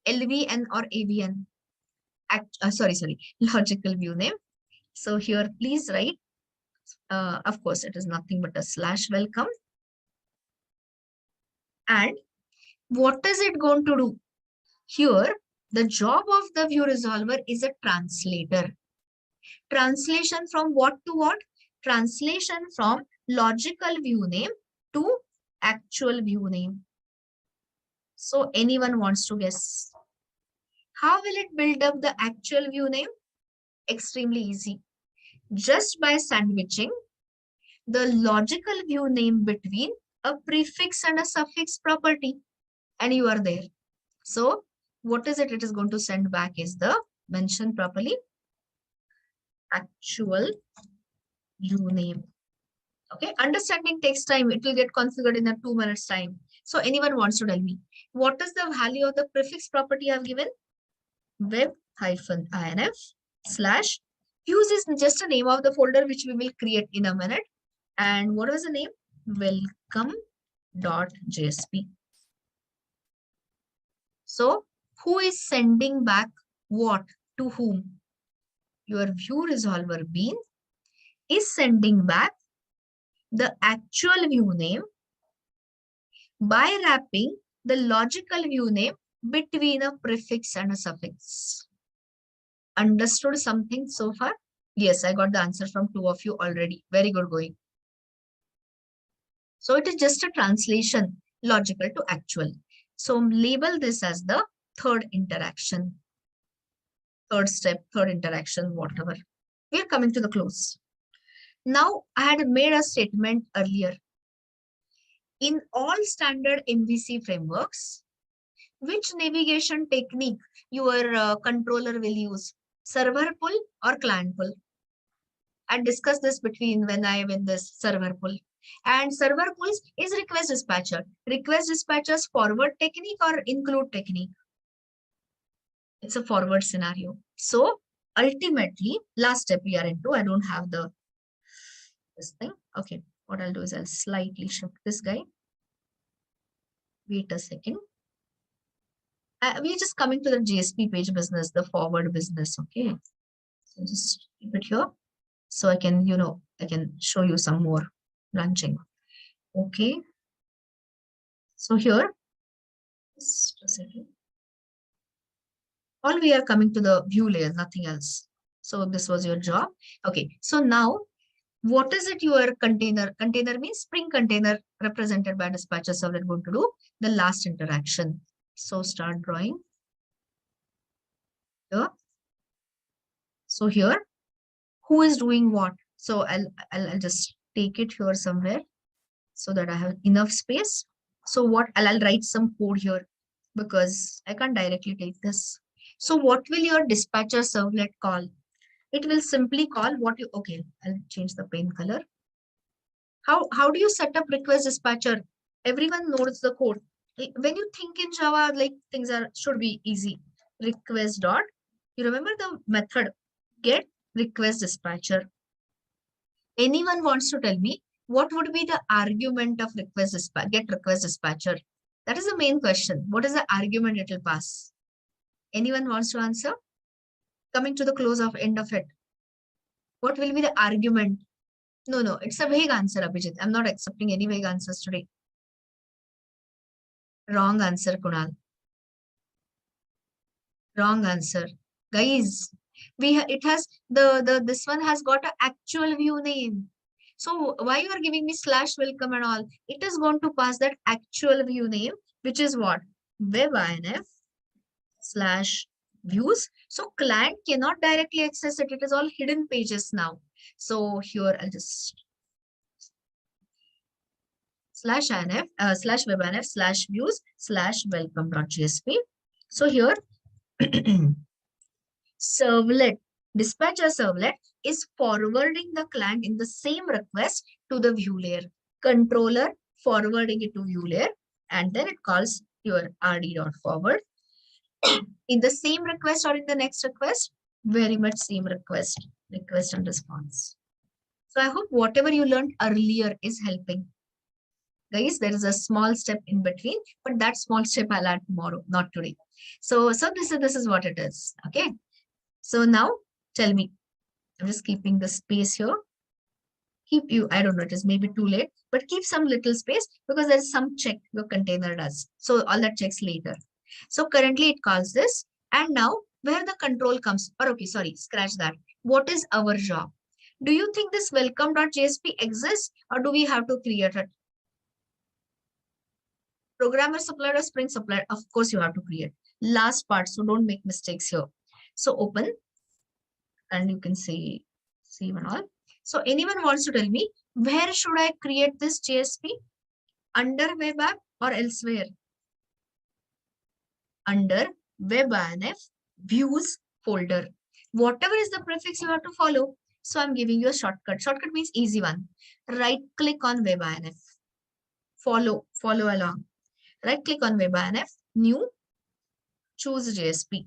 LVN or AVN? Logical view name. So here, please write, of course, it is nothing but a /welcome. And what is it going to do? Here, the job of the view resolver is a translator. Translation from what to what? Translation from logical view name to actual view name. So anyone wants to guess? How will it build up the actual view name? Extremely easy. Just by sandwiching the logical view name between a prefix and a suffix property. And you are there. So what is it? It is going to send back is the mention properly actual view name. Okay, understanding takes time. It will get configured in a 2 minutes time. So anyone wants to tell me what is the value of the prefix property I've given? web-inf/ views is just a name of the folder which we will create in a minute. And what was the name? Welcome.jsp. So who is sending back what? to whom? Your view resolver bean is sending back the actual view name by wrapping the logical view name between a prefix and a suffix. Understood something so far? Yes, I got the answer from 2 of you already. Very good going. So it is just a translation, logical to actual. So label this as the third interaction. Third step, third interaction, whatever. We are coming to the close. Now, I had made a statement earlier. In all standard MVC frameworks, which navigation technique your controller will use? Server pull or client pull? I discussed this between when I win this server pull. And server pulls is request dispatcher. Request dispatcher's forward technique or include technique? It's a forward scenario. So ultimately, last step we are into. I don't have this thing. Okay, what I'll do is I'll slightly shift this guy. Wait a second. We're just coming to the GSP page business, the forward business. Okay, so just keep it here so I can, I can show you some more branching. Okay, so here, just a second. All we are coming to the view layer, nothing else. So this was your job. Okay, so now what is it your container? Container means Spring container represented by dispatcher servlet going to do the last interaction. So start drawing. Here. So here, who is doing what? So I'll just take it here somewhere so that I have enough space. So what I'll write some code here because I can't directly take this. So what will your dispatcher servlet call? It will simply call what you, okay, I'll change the paint color. How do you set up request dispatcher? Everyone knows the code. When you think in Java, like things should be easy. Request dot, you remember the method, get request dispatcher. Anyone wants to tell me what would be the argument of request dispatcher, get request dispatcher? That is the main question. What is the argument it will pass? Anyone wants to answer? Coming to the close of end of it. What will be the argument? No, it's a vague answer, Abhijit. I'm not accepting any vague answers today. Wrong answer, Kunal. Wrong answer. Guys, this one has got an actual view name. So why you are giving me / welcome and all? It is going to pass that actual view name, which is what? Web-inf / views. So client cannot directly access it. It is all hidden pages now. So here I'll just /inf /web-inf /views /welcome.jsp. So here servlet, dispatcher servlet is forwarding the client in the same request to the view layer. Controller forwarding it to view layer, and then it calls your rd.forward. In the same request or in the next request, very much same request and response. So I hope whatever you learned earlier is helping. Guys, there is a small step in between, but that small step I'll add tomorrow, not today. So this is what it is. Okay. So now tell me, I'm just keeping the space here. I don't know, it is maybe too late, but keep some little space because there's some check your container does. So all that checks later. So currently it calls this, and now where the control comes, or okay, sorry, scratch that. What is our job? Do you think this welcome.jsp exists, or do we have to create it? Programmer supplier or Spring supplier, of course you have to create. Last part, so don't make mistakes here. So open, and you can see save and all. So anyone wants to tell me, where should I create this JSP? Under web app or elsewhere? Under web-inf views folder. Whatever is the prefix you have to follow. So I'm giving you a shortcut. Shortcut means easy one. Right click on web-inf. Follow along. Right click on web-inf, new, choose JSP.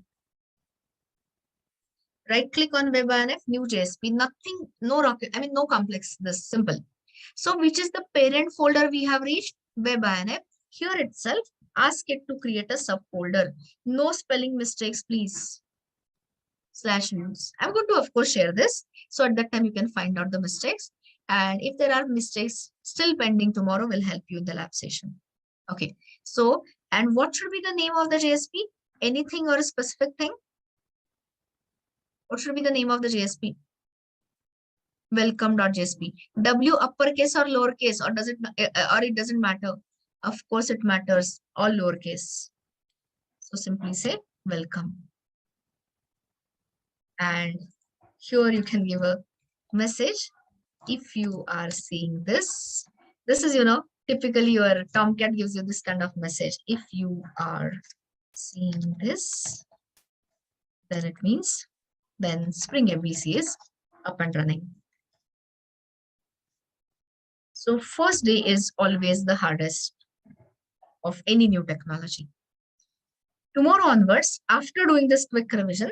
Right click on web-inf, new JSP. Nothing, no rocket, no complex, this simple. So which is the parent folder we have reached? Web-inf. Here itself, ask it to create a subfolder. No spelling mistakes, please. /views. I'm going to, of course, share this. So at that time, you can find out the mistakes. And if there are mistakes still pending, tomorrow will help you in the lab session. Okay. So, and what should be the name of the JSP? Anything or a specific thing? What should be the name of the JSP? Welcome.jsp. W uppercase or lowercase, or does it, or it doesn't matter? Of course it matters, all lowercase. So simply say welcome. And here you can give a message. If you are seeing this, this is, typically your Tomcat gives you this kind of message. If you are seeing this, then it means then Spring MVC is up and running. So first day is always the hardest of any new technology. Tomorrow onwards, after doing this quick revision,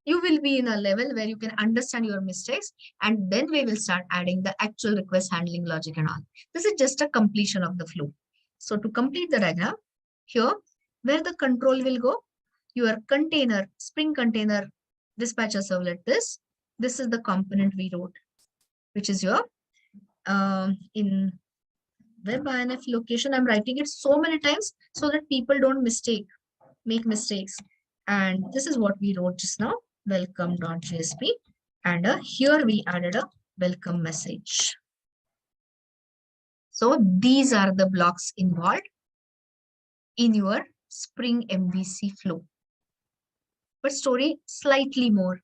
you will be in a level where you can understand your mistakes, and then we will start adding the actual request handling logic and all. This is just a completion of the flow. So to complete the diagram, here, where the control will go, your container, Spring container dispatcher servlet, this is the component we wrote, which is your in WebINF location. I'm writing it so many times so that people don't make mistakes. And this is what we wrote just now, welcome.jsp. And here we added a welcome message. So these are the blocks involved in your Spring MVC flow. But story slightly more.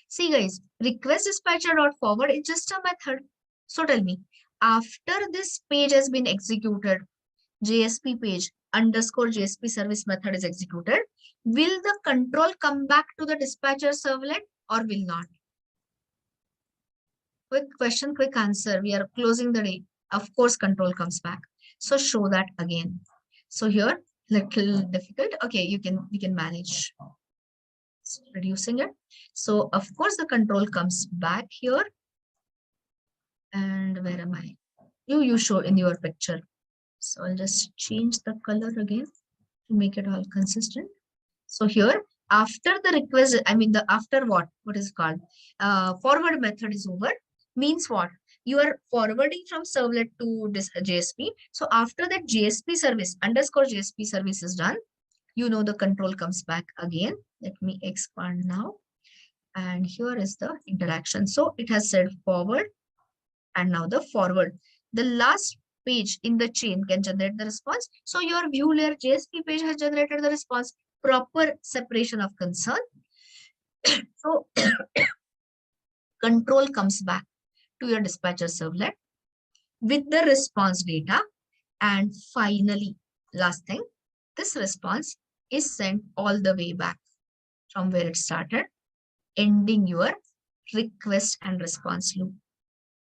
See guys, request dispatcher.forward is just a method. So tell me, after this page has been executed, JSP page underscore JSP service method is executed, will the control come back to the dispatcher servlet or will not? Quick question, quick answer. We are closing the day. Of course, control comes back. So show that again. So here, little difficult. Okay, we can manage reducing it. So of course, the control comes back here. And where am I? You show in your picture. So I'll just change the color again to make it all consistent. So here, after the request, after what is it called? Forward method is over, means what? You are forwarding from servlet to this JSP. So after that JSP service, underscore JSP service is done, the control comes back again. Let me expand now. And here is the interaction. So it has said forward. And now the forward, the last page in the chain can generate the response. So your view layer JSP page has generated the response, proper separation of concern. So control comes back to your dispatcher servlet with the response data. And finally, last thing, this response is sent all the way back from where it started, ending your request and response loop.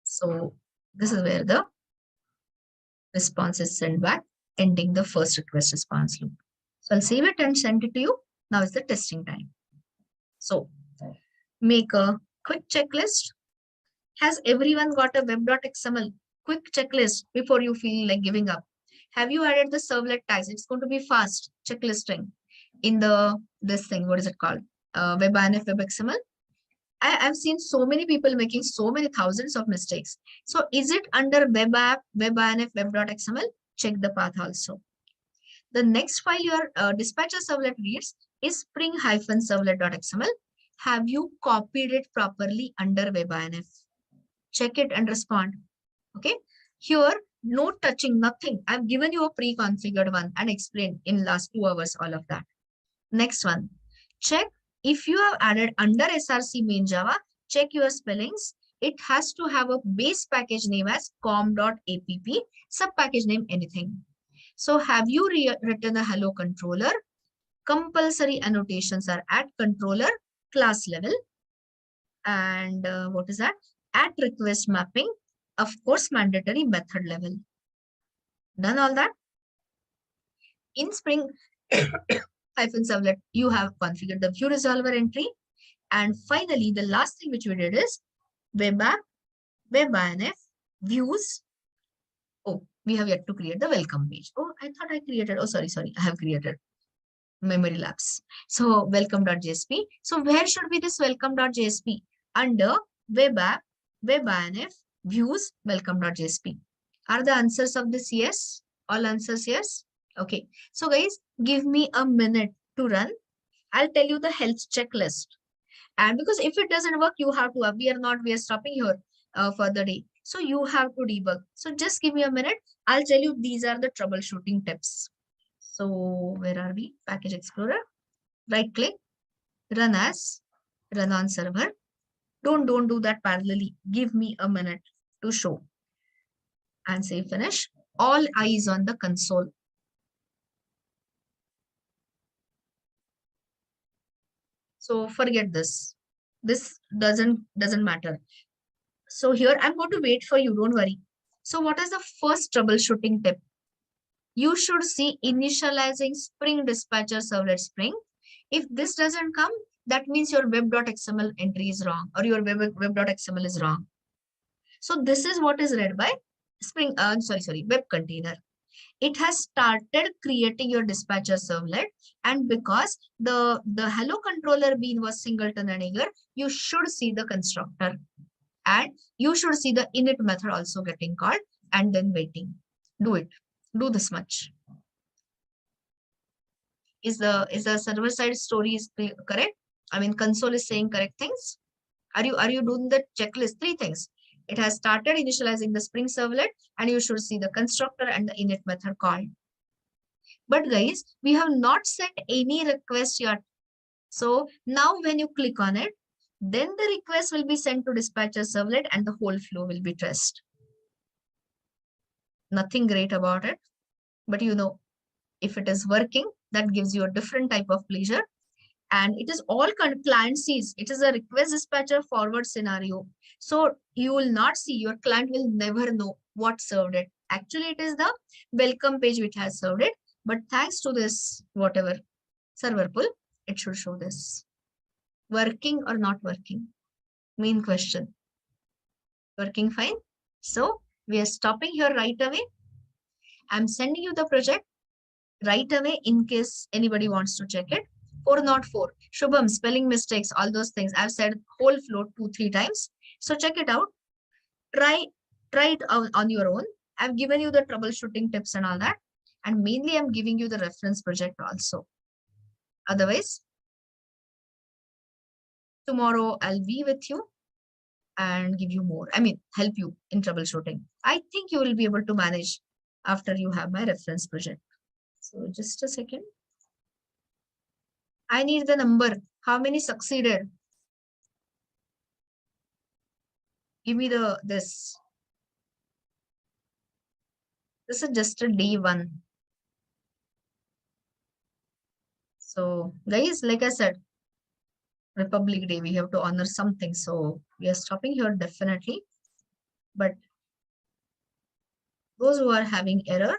So this is where the response is sent back, ending the first request response loop. So I'll save it and send it to you. Now is the testing time. So make a quick checklist. Has everyone got a web.xml quick checklist before you feel like giving up? Have you added the servlet tags? It's going to be fast checklisting in this thing. What is it called? WebINF WebXML. I've seen so many people making so many thousands of mistakes. So is it under web app, WebINF, web.xml? Check the path also. The next file your dispatcher servlet reads is spring-servlet.xml. Have you copied it properly under WebINF? Check it and respond. Okay. Here, no touching, nothing. I've given you a pre-configured one and explained in last 2 hours all of that. Next one. Check if you have added under SRC main Java, check your spellings. It has to have a base package name as com.app, sub package name anything. So have you written a hello controller? Compulsory annotations are at controller class level. And what is that? At request mapping, of course, mandatory method level. Done all that? In Spring -servlet, you have configured the view resolver entry. And finally, the last thing which we did is web app, WebINF, views. Oh, we have yet to create the welcome page. Oh, I thought I created. Oh, sorry. I have created. memory lapse. So welcome.jsp. So where should be this welcome.jsp? Under web app, web INF, views, welcome.jsp. Are the answers of this yes? All answers yes? Okay. So guys, give me a minute to run. I'll tell you the health checklist. And because if it doesn't work, you have to, we are stopping here for the day. So you have to debug. So just give me a minute. I'll tell you these are the troubleshooting tips. So where are we? Package Explorer. Right click, run as, run on server. Don't do that parallelly. Give me a minute to show. And say finish. All eyes on the console. So forget this. This doesn't matter. So here I'm going to wait for you. Don't worry. So what is the first troubleshooting tip? You should see initializing Spring Dispatcher Servlet Spring. If this doesn't come, that means your web.xml entry is wrong or your web.xml is wrong. So this is what is read by Spring, web container. It has started creating your dispatcher servlet, and because the hello controller bean was singleton and eager, you should see the constructor and you should see the init method also getting called and then waiting. Do it. Do this much. Is the server side story is correct? I mean, console is saying correct things. Are you doing the checklist? 3 things. It has started initializing the Spring Servlet, and you should see the constructor and the init method called. But guys, we have not sent any request yet. So now when you click on it, then the request will be sent to dispatcher servlet and the whole flow will be traced. Nothing great about it, but you know, if it is working, that gives you a different type of pleasure. And it is all client sees. It is a request dispatcher forward scenario. So you will not see, your client will never know what served it. Actually, it is the welcome page which has served it. But thanks to this, whatever server pull, it should show this. Working or not working? Main question. Working fine. So we are stopping here right away. I'm sending you the project right away in case anybody wants to check it. 404. Shubham, spelling mistakes, all those things. I've said whole flow 2-3 times. So check it out. Try it on your own. I've given you the troubleshooting tips and all that. And mainly I'm giving you the reference project also. Otherwise, tomorrow I'll be with you and give you more. I mean, help you in troubleshooting. I think you will be able to manage after you have my reference project. So just a second. I need the number. How many succeeded? Give me this. This is just a day 1. So guys, like I said, Republic Day, we have to honor something. So we are stopping here definitely. But those who are having error,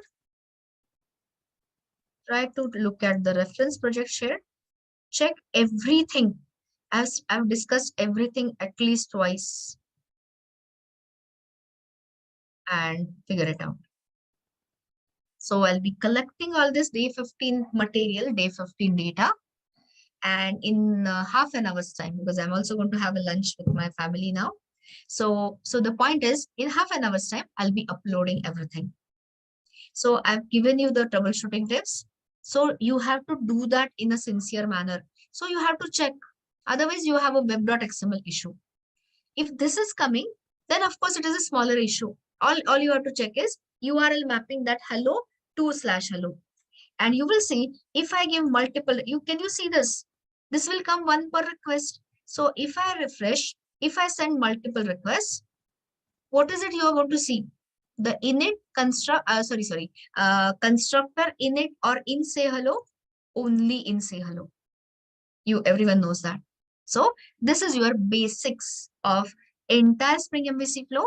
try to look at the reference project shared. Check everything. As I've discussed everything at least twice. And figure it out. So I'll be collecting all this day 15 material, day 15 data. And in half an hour's time, because I'm also going to have a lunch with my family now. So the point is, in half an hour's time, I'll be uploading everything. So I've given you the troubleshooting tips. So you have to do that in a sincere manner. So you have to check. Otherwise, you have a web.xml issue. If this is coming, then of course it is a smaller issue. All you have to check is URL mapping that hello to /hello. And you will see if I give multiple, can you see this? This will come 1 per request. So if I refresh, if I send multiple requests, what is it you are going to see? The init constructor init or in say hello, only in say hello. Everyone knows that. So this is your basics of entire Spring MVC flow.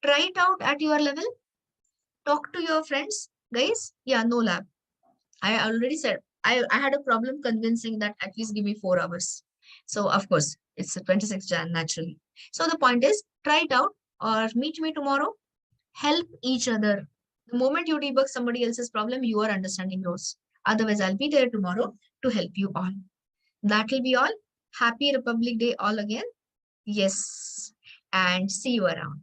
Try it out at your level. Talk to your friends. Guys, yeah, no lab. I already said, I had a problem convincing that at least give me 4 hours. So of course, it's the 26th Jan naturally. So the point is, try it out or meet me tomorrow. Help each other. The moment you debug somebody else's problem, your understanding grows. Otherwise, I'll be there tomorrow to help you all. That will be all. Happy Republic Day all again. Yes. And see you around.